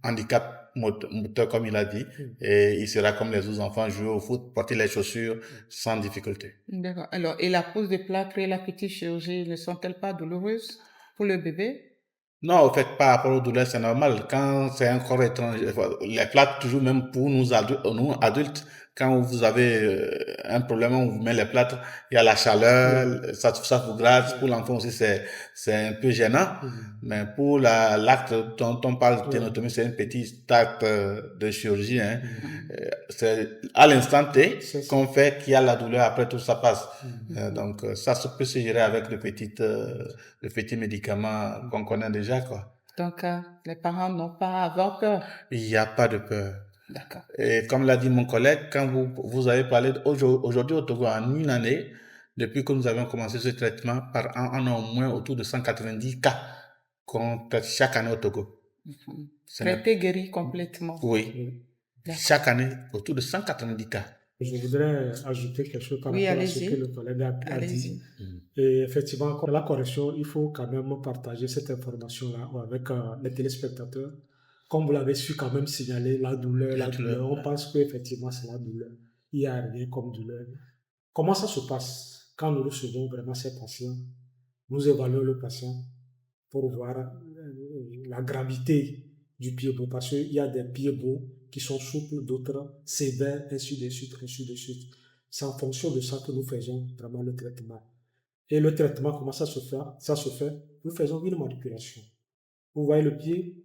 handicap moteur comme il a dit, et il sera comme les autres enfants, jouer au foot, porter les chaussures sans difficulté. D'accord. Alors, et la pose de plâtre et la petite chirurgie ne sont-elles pas douloureuses pour le bébé? Non, en fait, par rapport aux douleurs, c'est normal. Quand c'est un corps étranger, les plâtres, toujours même pour nous adultes, quand vous avez un problème, on vous met les plâtres, il y a la chaleur, ça vous gratte. Pour l'enfant aussi, c'est un peu gênant. Mais pour l'acte dont on parle de ténotomie, c'est un petit acte de chirurgie. C'est à l'instant T qu'on fait qu'il y a la douleur, après tout ça passe. Donc ça peut se gérer avec le petit médicament qu'on connaît déjà, quoi. Donc, les parents n'ont pas à avoir peur. Il n'y a pas de peur. D'accord. Et comme l'a dit mon collègue, quand vous avez parlé aujourd'hui au Togo, en une année, depuis que nous avons commencé ce traitement, par an, on a au moins autour de 190 cas qu'on traite chaque année au Togo. Traité, guéri complètement. Oui. Chaque année, autour de 190 cas. Je voudrais ajouter quelque chose par rapport à ce que le collègue a dit. Et effectivement, pour la correction, il faut quand même partager cette information-là avec les téléspectateurs. Comme vous l'avez su quand même signaler, la douleur, on pense qu'effectivement c'est la douleur. Il n'y a rien comme douleur. Comment ça se passe quand nous recevons vraiment ces patients? Nous évaluons le patient pour voir la gravité du pied beau, parce qu'il y a des pieds beaux qui sont souples, d'autres sévères, ainsi de suite, ainsi de suite. C'est en fonction de ça que nous faisons vraiment le traitement. Et le traitement, comment ça se fait? Ça se fait, nous faisons une manipulation. Vous voyez le pied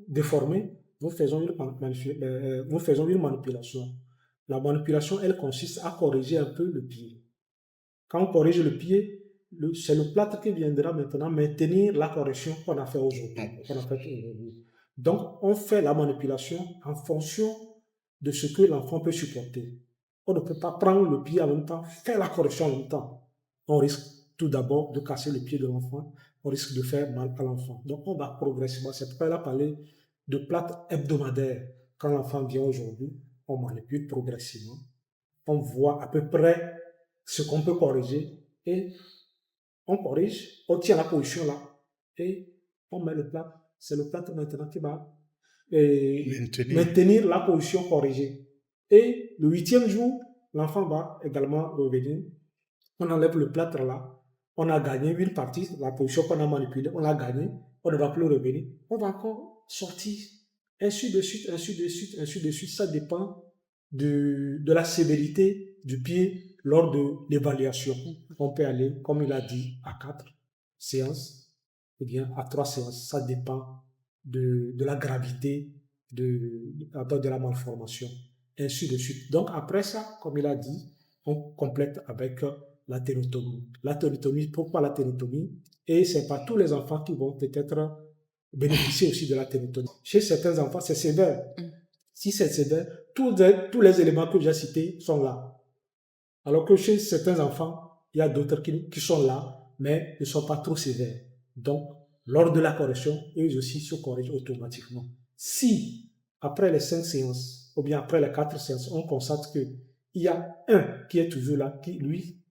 déformé, nous faisons une manipulation. La manipulation, elle consiste à corriger un peu le pied. Quand on corrige le pied, c'est le plâtre qui viendra maintenant maintenir la correction qu'on a fait aujourd'hui. Donc, on fait la manipulation en fonction de ce que l'enfant peut supporter. On ne peut pas prendre le pied en même temps, faire la correction en même temps. On risque tout d'abord de casser le pied de l'enfant, on risque de faire mal à l'enfant. Donc, on va progressivement. C'est pourquoi elle a parlé de plâtre hebdomadaire. Quand l'enfant vient aujourd'hui, on manipule progressivement. On voit à peu près ce qu'on peut corriger et on corrige, on tient la position là et on met le plâtre. C'est le plâtre maintenant qui va maintenir la position corrigée. Et le 8e jour, l'enfant va également revenir. On enlève le plâtre là. On a gagné une partie, la position qu'on a manipulée, on l'a gagnée. On ne va plus revenir. On va encore sortir. Ainsi de suite, ainsi de suite, ainsi de suite. Ça dépend de la sévérité du pied lors de l'évaluation. On peut aller, comme il a dit, à 4 séances ou bien à 3 séances. Ça dépend de la gravité de la malformation. Ainsi de suite. Donc après ça, comme il a dit, on complète avec la ténotomie. La ténotomie, pourquoi la ténotomie? Et ce n'est pas tous les enfants qui vont peut-être bénéficier aussi de la ténotomie. Chez certains enfants, c'est sévère. Si c'est sévère, tous les éléments que j'ai cités sont là. Alors que chez certains enfants, il y a d'autres qui sont là, mais ne sont pas trop sévères. Donc, lors de la correction, eux aussi se corrigent automatiquement. Si, après les 5 séances, ou bien après les 4 séances, on constate qu'il y a un qui est toujours là, qui, lui,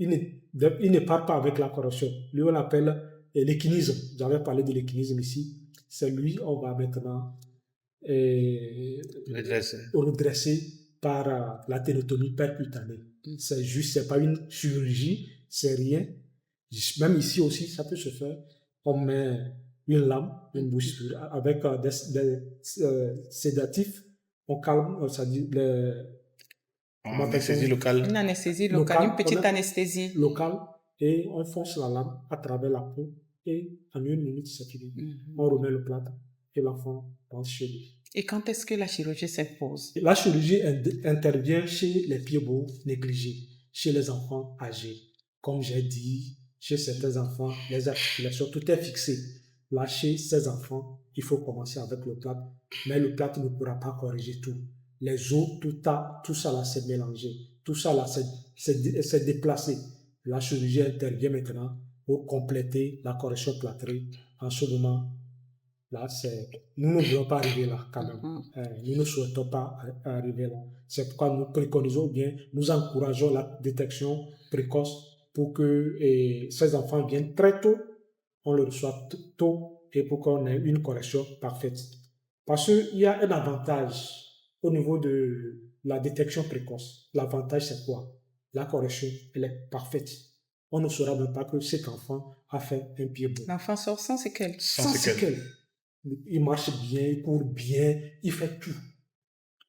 il ne part pas avec la correction. Lui, on l'appelle l'équinisme. J'avais parlé de l'équinisme ici. C'est lui, on va maintenant redresser par la ténotomie percutanée. C'est juste, c'est pas une chirurgie, c'est rien. Même ici aussi, ça peut se faire. On met une lame, une bouchure, avec des sédatifs. On calme, ça dit, anesthésie locale. Une anesthésie locale, une petite anesthésie locale, et on fonce la lame à travers la peau et en 1 minute, c'est fini. On remet le plâtre et l'enfant passe chez lui. Et quand est-ce que la chirurgie s'impose? La chirurgie intervient chez les pieds-beaux négligés, chez les enfants âgés. Comme j'ai dit, chez certains enfants, les articulations, tout est fixé. Là, chez ces enfants, il faut commencer avec le plâtre, mais le plâtre ne pourra pas corriger tout. Les os, tout ça là, c'est mélangé. Tout ça là, c'est déplacé. La chirurgie intervient maintenant pour compléter la correction plâtrée. En ce moment, là, nous ne voulons pas arriver là quand même. Nous ne souhaitons pas arriver là. C'est pourquoi nous préconisons bien, nous encourageons la détection précoce pour que ces enfants viennent très tôt, on le reçoit tôt et pour qu'on ait une correction parfaite. Parce qu'il y a un avantage au niveau de la détection précoce. L'avantage, c'est quoi? La correction, elle est parfaite. On ne saura même pas que cet enfant a fait un pied beau. L'enfant sort sans séquelles. Sans séquelles. Il marche bien, il court bien, il fait tout.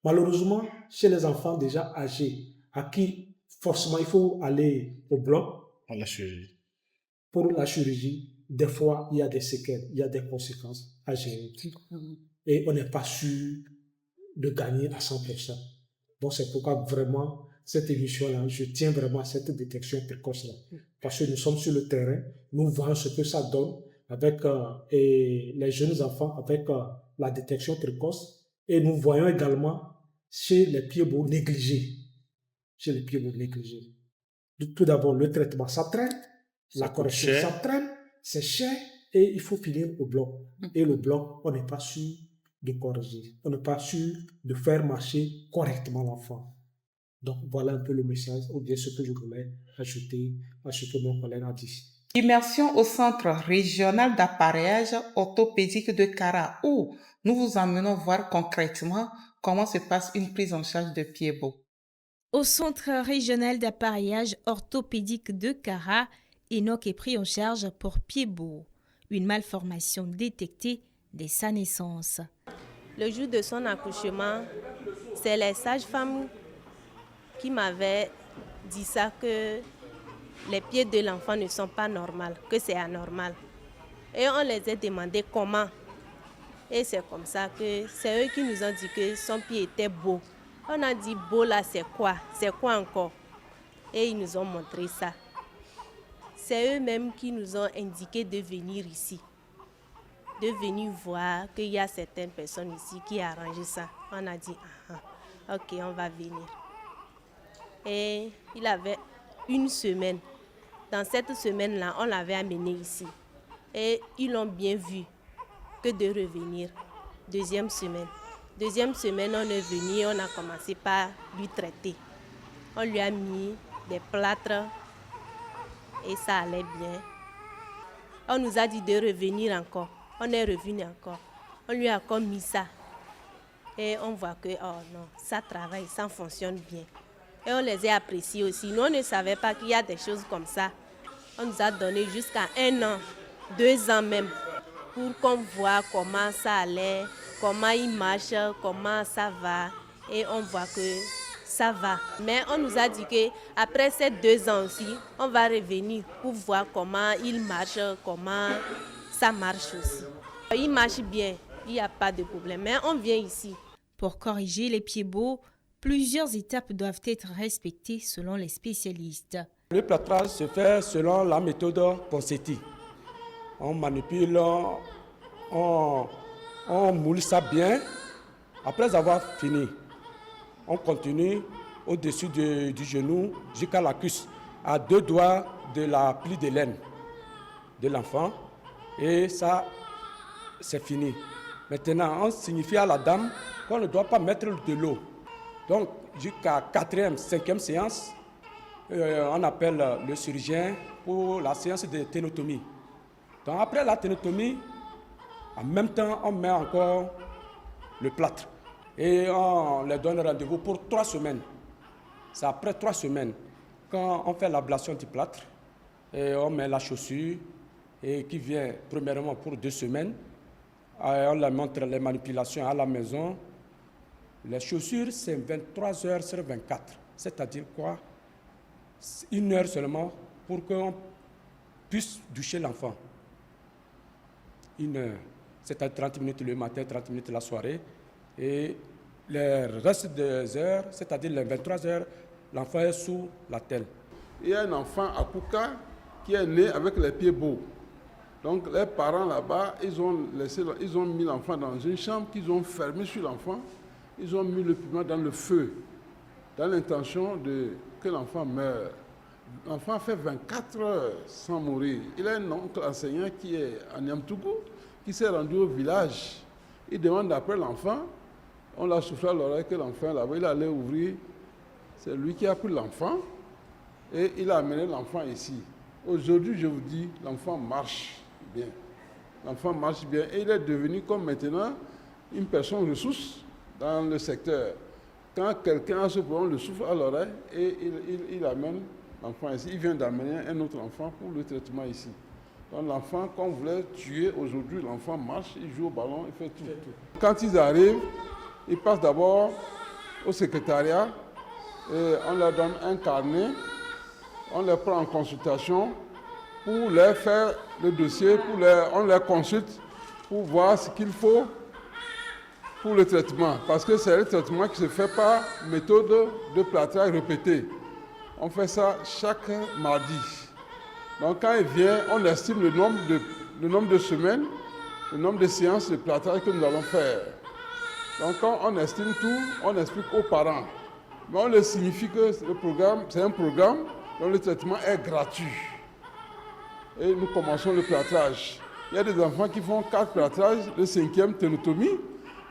Malheureusement, chez les enfants déjà âgés, à qui forcément il faut aller au bloc pour la chirurgie, des fois il y a des séquelles, il y a des conséquences à gérer. Et on n'est pas sûr de gagner à 100%. Donc c'est pourquoi vraiment cette émission-là, je tiens vraiment à cette détection précoce-là. Parce que nous sommes sur le terrain, nous voyons ce que ça donne avec les jeunes enfants, avec la détection précoce. Et nous voyons également chez les pieds-beaux négligés. Chez les pieds-beaux négligés. Tout d'abord, le traitement, ça traîne. La correction, ça traîne. C'est cher. Et il faut finir au bloc. Et le bloc, on n'est pas sûr de corriger. On n'est pas sûr de faire marcher correctement l'enfant. Donc, voilà un peu le message, ou bien ce que je voulais ajouter à ce que mon collègue a dit. Immersion au Centre régional d'appareillage orthopédique de Kara, où nous vous emmenons voir concrètement comment se passe une prise en charge de pieds-beaux. Au Centre régional d'appareillage orthopédique de Kara, Enoch est pris en charge pour pieds-beaux, une malformation détectée dès sa naissance. Le jour de son accouchement, c'est les sages-femmes qui m'avaient dit ça, que les pieds de l'enfant ne sont pas normaux, que c'est anormal. Et on les a demandé comment. Et c'est comme ça que c'est eux qui nous ont dit que son pied était beau. On a dit beau là, c'est quoi? C'est quoi encore? Et ils nous ont montré ça. c'est eux-mêmes qui nous ont indiqué de venir ici. De venir voir qu'il y a certaines personnes ici qui arrangent ça. On a dit, ok, on va venir. Et il avait une semaine. Dans cette semaine-là, on l'avait amené ici. Et ils l'ont bien vu que de revenir. Deuxième semaine, on est venu, on a commencé par lui traiter. On lui a mis des plâtres et ça allait bien. On nous a dit de revenir encore. On est revenu encore. On lui a encore mis ça. Et on voit que, oh non, ça travaille, ça fonctionne bien. Et on les a appréciés aussi. Nous, on ne savait pas qu'il y a des choses comme ça. On nous a donné jusqu'à 1 an, 2 ans même, pour qu'on voit comment ça allait, comment il marche, comment ça va. Et on voit que ça va. Mais on nous a dit qu'après ces 2 ans aussi, on va revenir pour voir comment il marche, comment ça marche aussi. Il marche bien, il n'y a pas de problème. Mais on vient ici. Pour corriger les pieds beaux, plusieurs étapes doivent être respectées selon les spécialistes. Le plâtrage se fait selon la méthode Ponseti. On manipule, on moule ça bien. Après avoir fini, on continue au-dessus du genou jusqu'à la cuisse, à 2 doigts de la plie de laine de l'enfant. Et ça, c'est fini. Maintenant, on signifie à la dame qu'on ne doit pas mettre de l'eau. Donc, jusqu'à 4e, 5e séance, on appelle le chirurgien pour la séance de ténotomie. Donc, après la ténotomie, en même temps, on met encore le plâtre. Et on leur donne rendez-vous pour 3 semaines. C'est après 3 semaines, quand on fait l'ablation du plâtre, et on met la chaussure, et qui vient premièrement pour 2 semaines. On leur montre les manipulations à la maison. Les chaussures, c'est 23 heures sur 24. C'est-à-dire quoi? 1 heure seulement pour qu'on puisse doucher l'enfant. 1 heure. C'est-à-dire 30 minutes le matin, 30 minutes la soirée. Et le reste des heures, c'est-à-dire les 23 heures, l'enfant est sous la telle. Il y a un enfant à Pouka qui est né avec les pieds beaux. Donc les parents là-bas, ils ont mis l'enfant dans une chambre qu'ils ont fermée sur l'enfant. Ils ont mis le piment dans le feu, dans l'intention que l'enfant meure. L'enfant fait 24 heures sans mourir. Il a un oncle enseignant qui est à Niamtougou, qui s'est rendu au village. Il demande après l'enfant. On l'a soufflé à l'oreille que l'enfant là-bas, il allait ouvrir. C'est lui qui a pris l'enfant et il a amené l'enfant ici. Aujourd'hui, je vous dis, l'enfant marche bien. L'enfant marche bien et il est devenu comme maintenant une personne ressource dans le secteur. Quand quelqu'un a ce problème, on le souffle à l'oreille et il amène l'enfant ici. Il vient d'amener un autre enfant pour le traitement ici. Donc l'enfant, qu'on voulait tuer aujourd'hui, l'enfant marche, il joue au ballon, il fait tout. Quand ils arrivent, ils passent d'abord au secrétariat et on leur donne un carnet, on les prend en consultation pour leur faire le dossier, on les consulte pour voir ce qu'il faut pour le traitement. Parce que c'est le traitement qui se fait par méthode de plâtrage répétée. On fait ça chaque mardi. Donc quand il vient, on estime le nombre de semaines, le nombre de séances de plâtrage que nous allons faire. Donc quand on estime tout, on explique aux parents. Mais on leur signifie que le programme, c'est un programme dont le traitement est gratuit. Et nous commençons le plâtrage. Il y a des enfants qui font 4 plâtrages, le 5e ténotomie.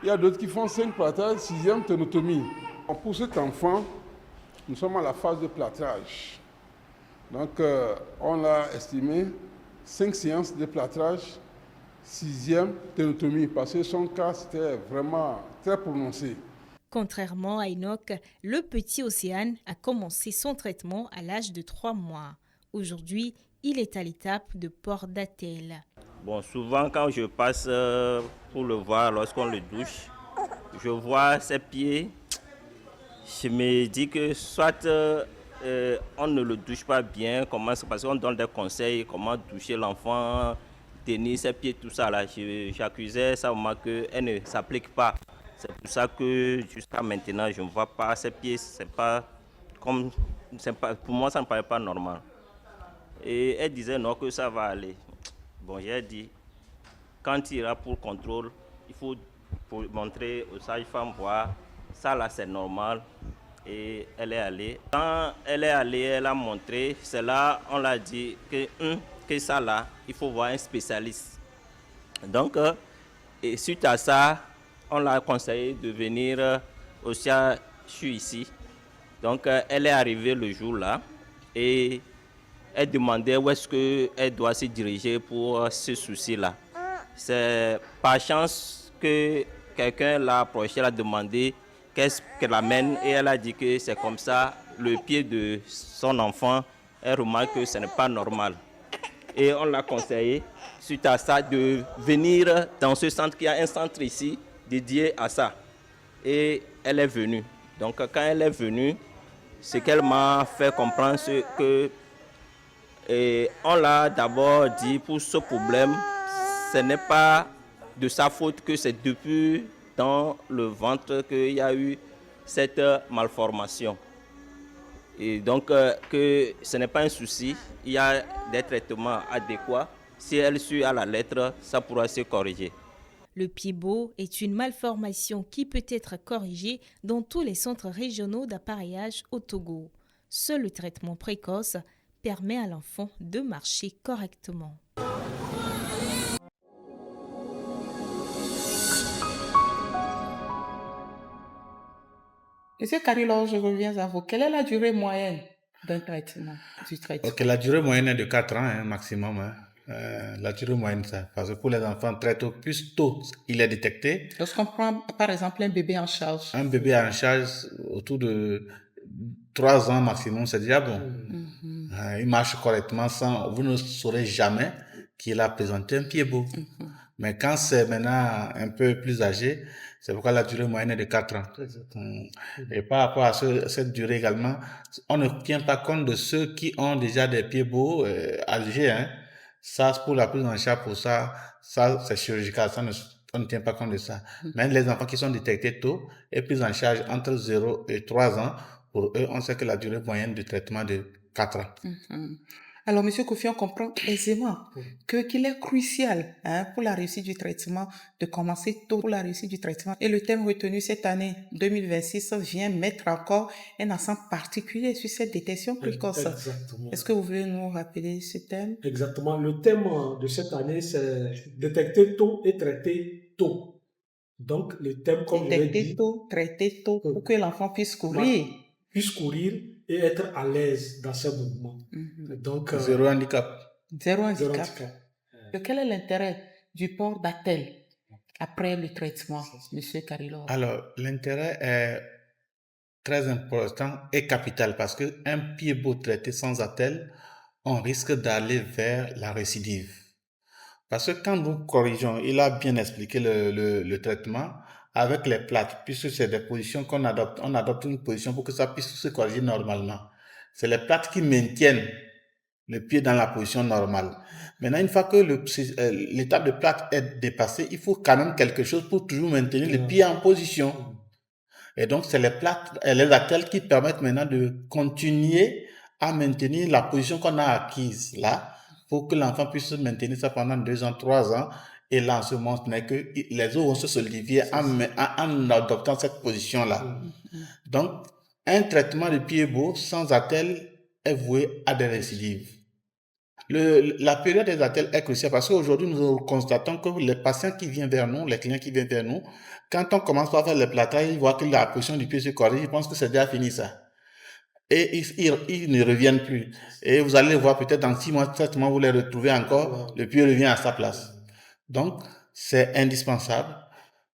Il y a d'autres qui font 5 plâtrages, 6e ténotomie. Pour cet enfant, nous sommes à la phase de plâtrage. Donc on a estimé 5 séances de plâtrage, 6e ténotomie, parce que son cas c'était vraiment très prononcé. Contrairement à Enoch, le petit Océane a commencé son traitement à l'âge de 3 mois. Aujourd'hui, il est à l'étape de port d'attelle. Bon, souvent quand je passe pour le voir lorsqu'on le douche, je vois ses pieds. Je me dis que soit on ne le douche pas bien, parce qu'on donne des conseils, comment doucher l'enfant, tenir ses pieds, tout ça là. J'accusais ça au moment qu'elle ne s'applique pas. C'est pour ça que jusqu'à maintenant, je ne vois pas ses pieds. Pour moi, ça ne paraît pas normal. Et elle disait non, que ça va aller. Bon, j'ai dit, quand il ira pour contrôle, il faut montrer aux sages-femmes, voir, ça là c'est normal. Et elle est allée. Quand elle est allée, elle a montré, c'est là on l'a dit que ça là, il faut voir un spécialiste. Donc, et suite à ça, on l'a conseillé de venir au CHU ici. Donc, elle est arrivée le jour là et elle demandait où est-ce qu'elle doit se diriger pour ce souci-là. C'est par chance que quelqu'un l'a approché, l'a demandé qu'est-ce qu'elle amène et elle a dit que c'est comme ça, le pied de son enfant, elle remarque que ce n'est pas normal. Et on l'a conseillé, suite à ça, de venir dans ce centre, qui a un centre ici dédié à ça. Et elle est venue. Donc quand elle est venue, ce qu'elle m'a fait comprendre, c'est que on l'a d'abord dit, pour ce problème, ce n'est pas de sa faute, que c'est depuis dans le ventre qu'il y a eu cette malformation. Et donc que ce n'est pas un souci, il y a des traitements adéquats. Si elle suit à la lettre, ça pourra se corriger. Le pied-bot est une malformation qui peut être corrigée dans tous les centres régionaux d'appareillage au Togo. Seul le traitement précoce permet à l'enfant de marcher correctement. Monsieur Carilo, je reviens à vous. Quelle est la durée moyenne d'un traitement, du traitement? Ok, la durée moyenne est de 4 ans maximum. La durée moyenne, ça. Parce que pour les enfants, très tôt, plus tôt il est détecté. Lorsqu'on prend par exemple un bébé en charge. Un bébé en charge autour de 3 ans maximum, c'est déjà bon. Il marche correctement sans, vous ne saurez jamais qu'il a présenté un pied-bot. Mais quand c'est maintenant un peu plus âgé, c'est pourquoi la durée moyenne est de 4 ans. Et par rapport à cette durée également, on ne tient pas compte de ceux qui ont déjà des pieds-bots âgés. Ça, pour la prise en charge, pour ça c'est chirurgical, on ne tient pas compte de ça. Mais les enfants qui sont détectés tôt et pris en charge entre 0 et 3 ans, pour eux, on sait que la durée moyenne de traitement est de 4 ans. Alors, M. Kofi, on comprend aisément qu'il est crucial pour la réussite du traitement de commencer tôt pour la réussite du traitement. Et le thème retenu cette année 2026 vient mettre encore un accent particulier sur cette détection précoce. Exactement. Est-ce que vous voulez nous rappeler ce thème? Exactement. Le thème de cette année, c'est détecter tôt et traiter tôt. Donc, le thème, comme je l'ai dit, détecter tôt, traiter tôt, pour que l'enfant puisse courir. Puisse courir et être à l'aise dans ses mouvements. Donc, zéro handicap. Zéro handicap. Quel est l'intérêt du port d'attelle après le traitement, M. Carilo? Alors, l'intérêt est très important et capital parce qu'un pied-bot traité sans attelle, on risque d'aller vers la récidive. Parce que quand nous corrigeons, il a bien expliqué le traitement avec les plaques, puisque c'est des positions qu'on adopte. On adopte une position pour que ça puisse se corriger normalement. C'est les plaques qui maintiennent le pied dans la position normale. Maintenant, une fois que l'étape de plaque est dépassée, il faut quand même quelque chose pour toujours maintenir le pied en position. Et donc, c'est les plaques et les attelles qui permettent maintenant de continuer à maintenir la position qu'on a acquise là, pour que l'enfant puisse maintenir ça pendant 2 ans, 3 ans. Et là, en ce moment, ce n'est que les os vont se solidifier en adoptant cette position-là. Donc, un traitement de pied-bot sans attelle est voué à des récidives. La période des attelles est cruciale parce qu'aujourd'hui, nous constatons que les patients qui viennent vers nous, les clients qui viennent vers nous, quand on commence par faire le plaquage, ils voient que la position du pied se corrige, ils pensent que c'est déjà fini ça. Et ils ne reviennent plus. Et vous allez voir peut-être dans 6 mois, 7 mois, vous les retrouvez encore, le pied revient à sa place. Donc, c'est indispensable,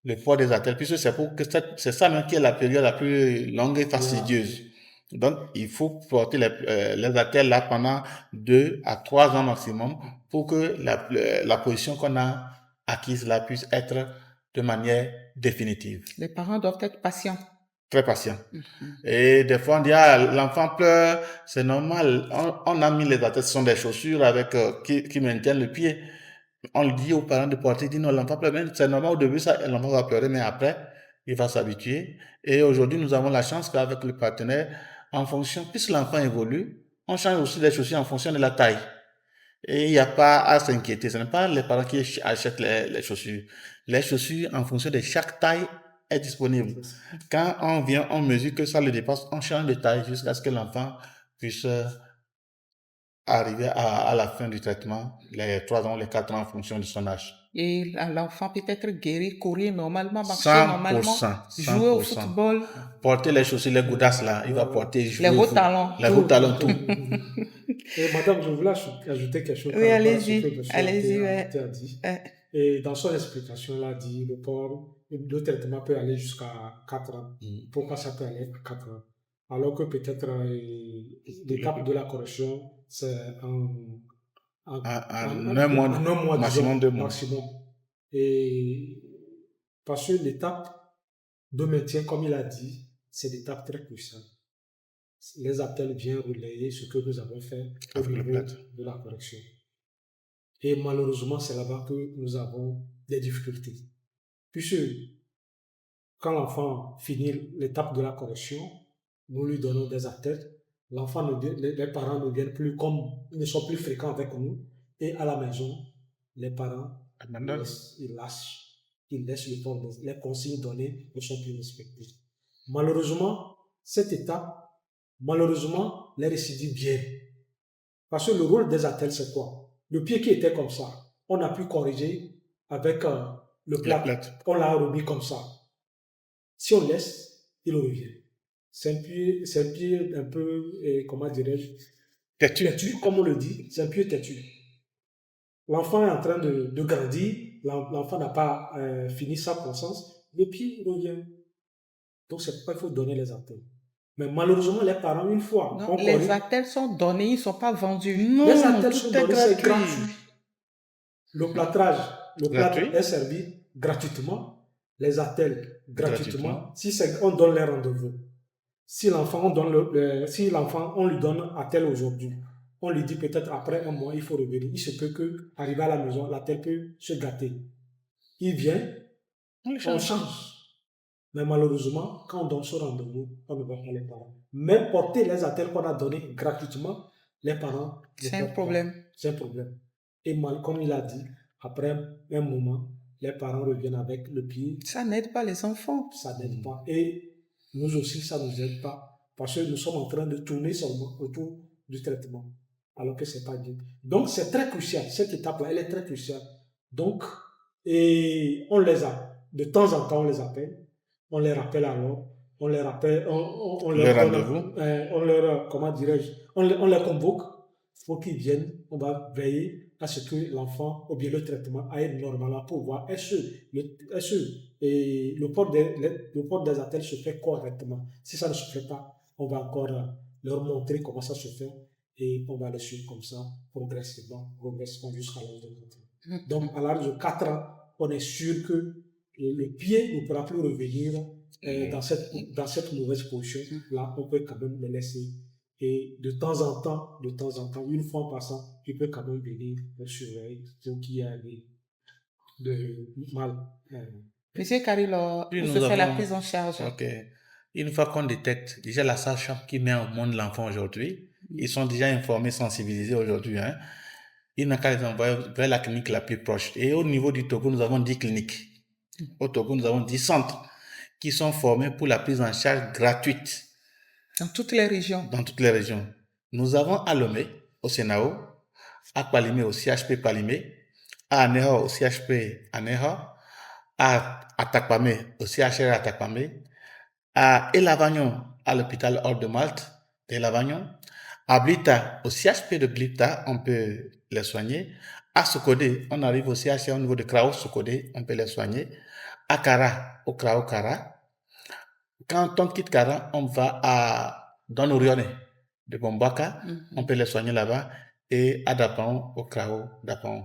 le poids des attelles, puisque c'est ça même qui est la période la plus longue et fastidieuse. Donc, il faut porter les attelles là pendant 2 à 3 ans maximum pour que la position qu'on a acquise là puisse être de manière définitive. Les parents doivent être patients. Très patient. Et des fois, on dit, l'enfant pleure, c'est normal. On a mis les attelles, ce sont des chaussures qui maintiennent le pied. On le dit aux parents de porter, dit non, l'enfant pleure, c'est normal au début, l'enfant va pleurer, mais après, il va s'habituer. Et aujourd'hui, nous avons la chance qu'avec le partenaire, en fonction, puisque l'enfant évolue, on change aussi les chaussures en fonction de la taille. Et il n'y a pas à s'inquiéter. Ce n'est pas les parents qui achètent les chaussures. Les chaussures, en fonction de chaque taille, est disponible. Quand on vient, on mesure que ça le dépasse, on change de taille jusqu'à ce que l'enfant puisse arriver à la fin du traitement, les 3 ans, les 4 ans en fonction de son âge. Et l'enfant peut être guéri, courir normalement, marcher normalement, 100%, jouer au football. Porter les chaussures, les goudasses là, il va porter, jouer les hauts talons. Les hauts talons, tout. Et madame, je voulais ajouter quelque chose. Oui, allez-y. Allez-y, a dit. Et dans son explication, il a dit le traitement peut aller jusqu'à 4 ans. Pourquoi ça peut aller à 4 ans? Alors que peut-être l'étape de la correction, c'est un mois, maximum 2 mois. Maximum. Et parce que l'étape de maintien, comme il a dit, c'est l'étape très cruciale. Les appels viennent relayer ce que nous avons fait au niveau de la correction. Et malheureusement, c'est là-bas que nous avons des difficultés. Puisque quand l'enfant finit l'étape de la correction, nous lui donnons des attelles. Les parents ne viennent plus ils ne sont plus fréquents avec nous. Et à la maison, les parents, ils laissent le temps, les consignes données ne sont plus respectées. Malheureusement, cette étape, les récidives viennent. Parce que le rôle des attelles, c'est quoi? Le pied qui était comme ça, on a pu corriger avec le plâtre. On l'a remis comme ça. Si on laisse, il revient. C'est un pied un peu, comment dirais-je, têtu, comme on le dit, c'est un pied têtu. L'enfant est en train de grandir, l'enfant n'a pas fini sa croissance, le pied revient. Donc c'est pourquoi il faut donner les attelles. Mais malheureusement, les parents, une fois... Non, les attelles sont donnés, ils ne sont pas vendus. Non, les attelles sont donnés, c'est gratuit. Le plâtrage, plâtre est servi gratuitement. Les attelles, gratuitement. Si on donne les rendez-vous. Si l'enfant, on lui donne attelle aujourd'hui, on lui dit peut-être après 1 mois, il faut revenir. Il se peut qu'arriver à la maison, l'attelle peut se gâter. Il vient, on change. Mais malheureusement, quand on donne ce rendez-vous, on ne va pas les parents. Même porter les attelles qu'on a donnés gratuitement, les parents... C'est un problème. C'est un problème. Et comme il a dit, après un moment, les parents reviennent avec le pied. Ça n'aide pas les enfants. Ça n'aide pas. Et nous aussi, ça ne nous aide pas. Parce que nous sommes en train de tourner seulement autour du traitement. Alors que ce n'est pas bien. Donc, c'est très crucial. Cette étape-là, elle est très cruciale. Donc, et on les a. De temps en temps, on les appelle. On les rappelle alors. On les rappelle. On leur comment dirais-je, on les convoque. Il faut qu'ils viennent. On va veiller à ce que l'enfant, ou bien le traitement, aille normalement pour voir le port des attelles se fait correctement. Si ça ne se fait pas, on va encore leur montrer comment ça se fait et on va les suivre comme ça, progressivement jusqu'à l'âge de 4 ans. Donc, à l'âge de 4 ans, on est sûr que le pied ne pourra plus revenir dans cette mauvaise position. Là, on peut quand même le laisser. Et de temps en temps, une fois en passant, tu peux quand même venir surveiller ce qui est de mal. Monsieur Carilo, où se fait la prise en charge? Ok. Une fois qu'on détecte, déjà la sage-femme qui met au monde l'enfant aujourd'hui, ils sont déjà informés, sensibilisés aujourd'hui. Il n'a qu'à les envoyer vers la clinique la plus proche. Et au niveau du Togo, nous avons 10 cliniques. Au Togo, nous avons 10 centres qui sont formés pour la prise en charge gratuite. Dans toutes les régions? Dans toutes les régions. Nous avons à Lomé, au Sénao, à Palimé, au CHP Palimé, à Anéha, au CHP Anéha, à Atakpamé, au CHR Atakpamé, à Elavagnon, à l'hôpital Hors de Malte d'Elavagnon, à Blita, au CHP de Blita, on peut les soigner. À Sokodé, on arrive au CHR au niveau de Krao Sokodé, on peut les soigner. À Kara, au Krao Kara. Quand on quitte Kara, on va à Donorione de Bombaka, on peut les soigner là-bas. Et à Dapao, au Krao Dapao.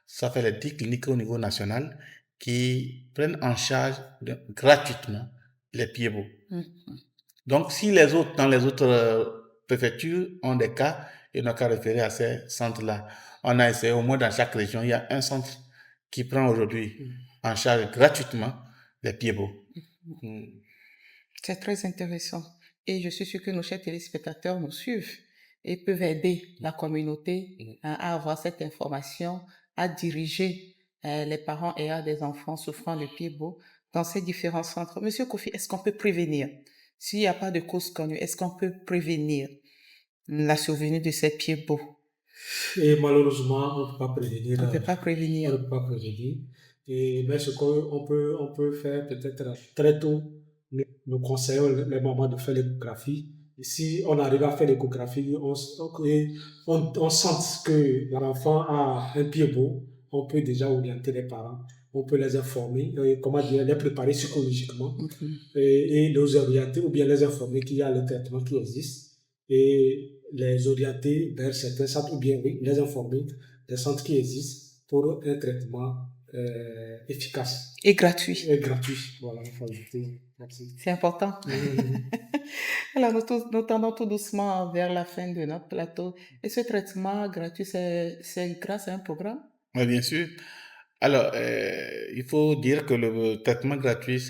Ça fait les 10 cliniques au niveau national qui prennent en charge gratuitement les pieds beaux. Donc, si dans les autres préfectures ont des cas, ils n'ont qu'à référer à ces centres-là. On a essayé, au moins dans chaque région, il y a un centre qui prend aujourd'hui en charge gratuitement les pieds beaux. C'est très intéressant. Et je suis sûre que nos chers téléspectateurs nous suivent. et peuvent aider la communauté à avoir cette information, à diriger les parents ayant des enfants souffrant de pieds beaux dans ces différents centres. Monsieur Kofi, est-ce qu'on peut prévenir? S'il n'y a pas de cause connue, est-ce qu'on peut prévenir la survenue de ces pieds beaux? Et malheureusement, on ne peut pas prévenir. On ne peut pas prévenir. On ne peut pas prévenir. Mais ce qu'on peut faire peut-être très tôt, nous conseillons les mamans de faire l'échographie. Et si on arrive à faire l'échographie, on sent que l'enfant a un pied beau, on peut déjà orienter les parents, on peut les informer, comment dire, les préparer psychologiquement et les orienter ou bien les informer qu'il y a le traitement qui existe et les orienter vers certains centres ou bien les informer des centres qui existent pour un traitement efficace. Et gratuit. Et gratuit, voilà, il faut ajouter. Merci. C'est important. Alors, nous tendons tout doucement vers la fin de notre plateau. Et ce traitement gratuit, c'est grâce à un programme? Oui, bien sûr. Alors, il faut dire que le traitement gratuit,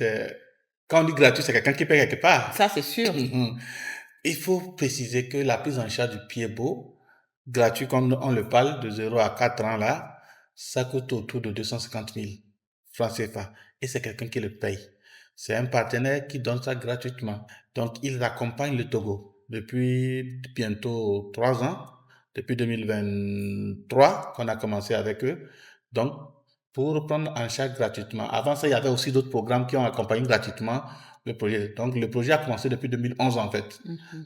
quand on dit gratuit, c'est quelqu'un qui paye quelque part. Ça, c'est sûr. Il faut préciser que la prise en charge du pied beau, gratuit, quand on le parle, de 0 à 4 ans là, ça coûte autour de 250 000 francs CFA. Et c'est quelqu'un qui le paye. C'est un partenaire qui donne ça gratuitement. Donc, il accompagne le Togo depuis bientôt 3 ans, depuis 2023 qu'on a commencé avec eux. Donc, pour prendre en charge gratuitement. Avant ça, il y avait aussi d'autres programmes qui ont accompagné gratuitement le projet. Donc, le projet a commencé depuis 2011 en fait.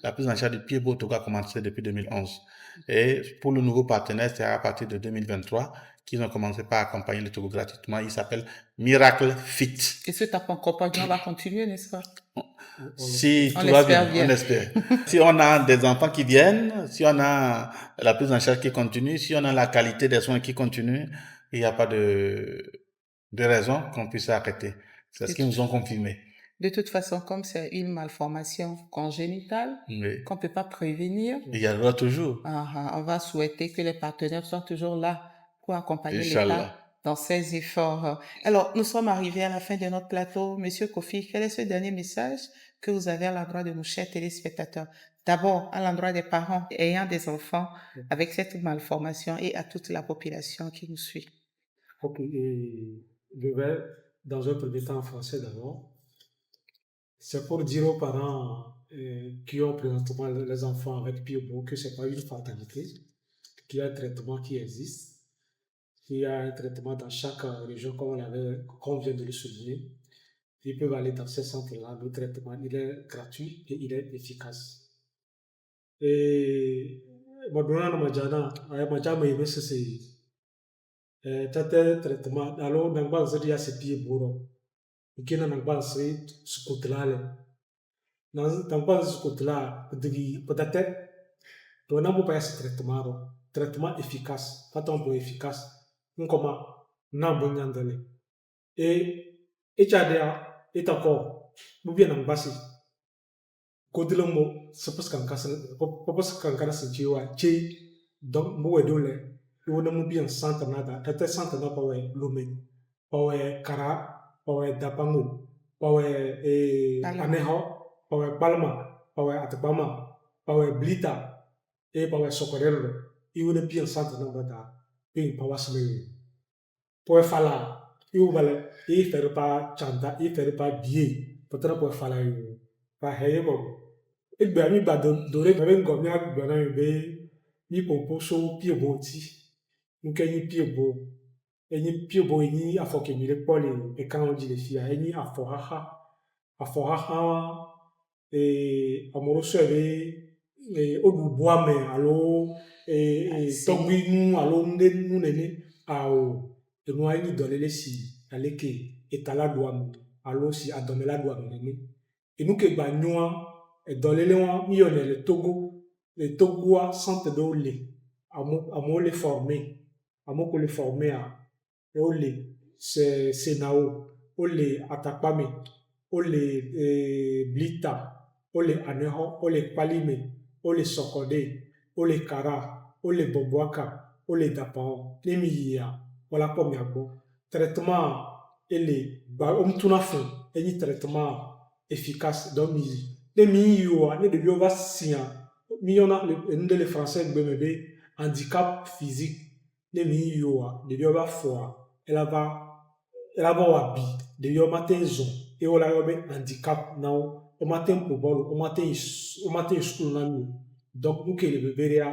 La prise en charge du pied beau au Togo a commencé depuis 2011. Et pour le nouveau partenaire, c'est à partir de 2023 qu'ils ont commencé par accompagner le Togo gratuitement. Il s'appelle Miracle Fit. Et cet accompagnement va continuer, n'est-ce pas? Si tout va bien, on espère. Si on a des enfants qui viennent, si on a la prise en charge qui continue, si on a la qualité des soins qui continue, il n'y a pas de raison qu'on puisse arrêter. C'est ce qu'ils nous ont confirmé. De toute façon, comme c'est une malformation congénitale qu'on ne peut pas prévenir, il y en aura toujours. On va souhaiter que les partenaires soient toujours là pour accompagner l'État dans ses efforts. Alors, nous sommes arrivés à la fin de notre plateau. Monsieur Kofi, quel est ce dernier message que vous avez à l'endroit de nos chers téléspectateurs? D'abord, à l'endroit des parents ayant des enfants avec cette malformation et à toute la population qui nous suit. Ok, je vais dans un premier temps en français d'abord. C'est pour dire aux parents qui ont présentement les enfants avec pied beau que ce n'est pas une fatalité, qu'il y a un traitement qui existe, qu'il y a un traitement dans chaque région, comme on vient de le souligner. Ils peuvent aller dans ces centres-là. Le traitement, il est gratuit et il est efficace. Et Madonna Majana, Majama Yemessi, traitement, alors, dans le cas de ces pieds beaux, ikena nang bansi skutlale nang tang bansi skutla digi peut-être to na mo pas ce traitement efficace pas tant efficace comment na bon nyandale et chadia et encore ou bien nang basi kodilongo suppose kan kana sentiwa che donc mo wedole ou na mo bien centre nada tata centre na pa we lomé pa we kara pawe dapangu, pawe aneho, pawe palma, pawe atapama, pawe blita, pawe socorrelo, iwu ne bien centre na bata, ping pawa sme. Pawe fala, iwu bale, faire pas chanta, faire pas bier, peut-être pawe fala iwu, pa heye bo. Ik ben mi ba dore ben go mi ak bana be, mi popo so pie bonti, nke ni pie bo. Enyi pio bo enyi afoke mi le pole e kan on dit les filles enyi afohaha amoroso odu boame alo togbi nu alo nde nu nene ao enu enyi dolele si aleke etala doam alo si adomela doam nene enu ke gba nyoa e dolele wa mi yone le Togo a centre de ole amo le former amo ko le former a ole senao ole atakpame ole blita ole aneho ole palime ole sokode ole kara ole boboaka ole dapao nemiya wala po miagbo traitement ele ba omtuna fun eni traitement efficace donc nemi yo ne de bio va sia Nous, les Français, BMB, handicap physique, les millions, les vieux fois, elle va wabi, les vieux matin zon, et on a un handicap, non, au matin pour bol, au matin school, non, donc, nous, que les bébés,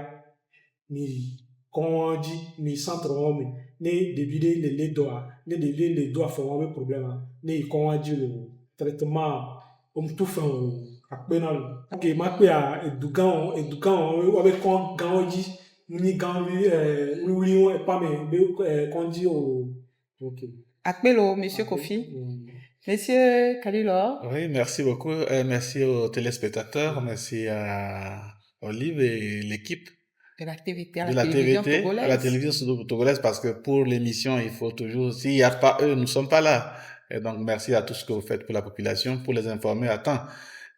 ni, comment on dit, ni centre homme, ni débile les doigts, ni débile les doigts font un problème, ni, comment on dit, le traitement, tout fait, akpenalo ok makpe a edugan wabe kon gan oji ni gan wuli won e pa me be kon di o ok Akpelo, Monsieur Kofi. Monsieur Kalilor. Oui, merci beaucoup. Merci aux téléspectateurs, merci à Olive et l'équipe De la TVT à de la télévision togolaise. à la télévision togolaise, parce que pour l'émission, il faut toujours, s'il n'y a pas eux, nous ne sommes pas là. Et donc, merci à tout ce que vous faites pour la population, pour les informer à temps.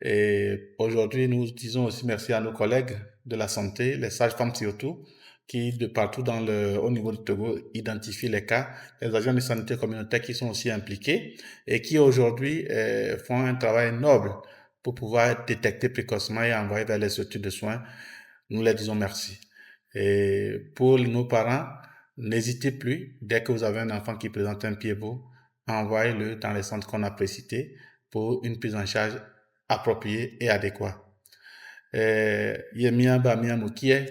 Et aujourd'hui, nous disons aussi merci à nos collègues de la santé, les sages-femmes surtout, qui de partout au niveau du Togo identifient les cas, les agents de santé communautaire qui sont aussi impliqués et qui aujourd'hui font un travail noble pour pouvoir détecter précocement et envoyer vers les structures de soins. Nous leur disons merci. Et pour nos parents, n'hésitez plus, dès que vous avez un enfant qui présente un pied beau, envoyez-le dans les centres qu'on a précités pour une prise en charge appropriée et adéquate. Yemia ba mia mukie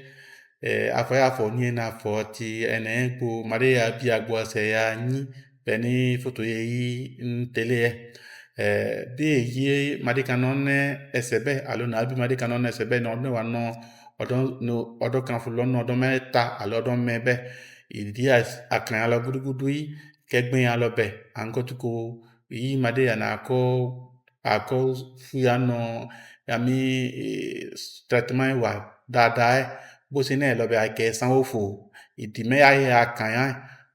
afaya afọ nye na afọ ti ene po mare ya bi agbo se ya nyi beni foto yi ntele bi yi made kanone esebe alo na bi made kanone esebe no ne wa no odo kan fu lo no odo meta alo odo mebe idi akran alo gudugudu yi kegben alo be ankotuko yi made ya na ako fuya no yami traitement wa dada bó ṣe náà lọ́bẹ̀ àìkẹ́ sanwó fò ìdìmẹ́ ayé akànyà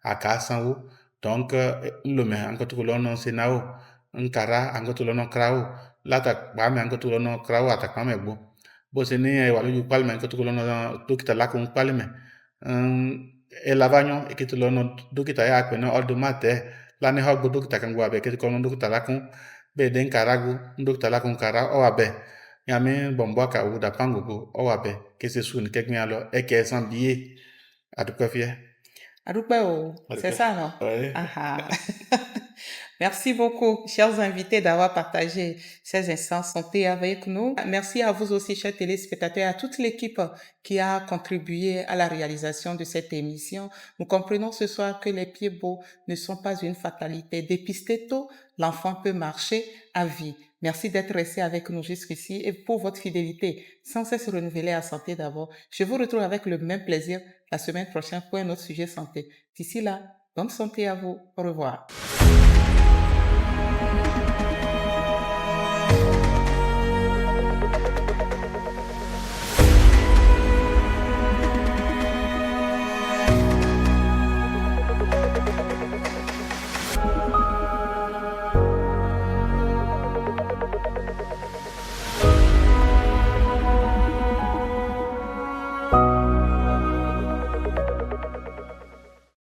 àká sanwó donc ńlọmẹ àǹkọ́tùkù lọ́nà senawo ńkàrà àǹkọ́tùkù lọ́nà kráwò látàkpàmẹ́ àǹkọ́tùkù lọ́nà kráwò àtàkpàmẹ́ gbó bó ṣe ní ẹwà lójú pálímẹ̀ àǹkọ́tùkù lọ́nà dókítà lákùn pálímẹ̀ ẹlàványọ́ èkìtì lọ́nà dókítà yà àpẹ̀ náà ọdún mátẹ́ lánàá ọgbó dókítà kan gbọ́ abẹ́ èkìtì kọ́ dókítà lákùn bẹ́ẹ̀ dé ńkàrà gbó dókítà lákùn kàrà ọ̀ abẹ́ yàmi bọ̀m̀bọ̀ ka ou d'appangogo owabe kese soun kekmi alo eke sans billet adukofie. Adupeo, c'est ça, non? Oui. Aha. Merci beaucoup, chers invités, d'avoir partagé ces instants santé avec nous. Merci à vous aussi, chers téléspectateurs, à toute l'équipe qui a contribué à la réalisation de cette émission. Nous comprenons ce soir que les pieds beaux ne sont pas une fatalité. Dépisté tôt, l'enfant peut marcher à vie. Merci d'être resté avec nous jusqu'ici et pour votre fidélité sans cesse renouvelée à Santé d'abord. Je vous retrouve avec le même plaisir la semaine prochaine pour un autre sujet santé. D'ici là, bonne santé à vous. Au revoir.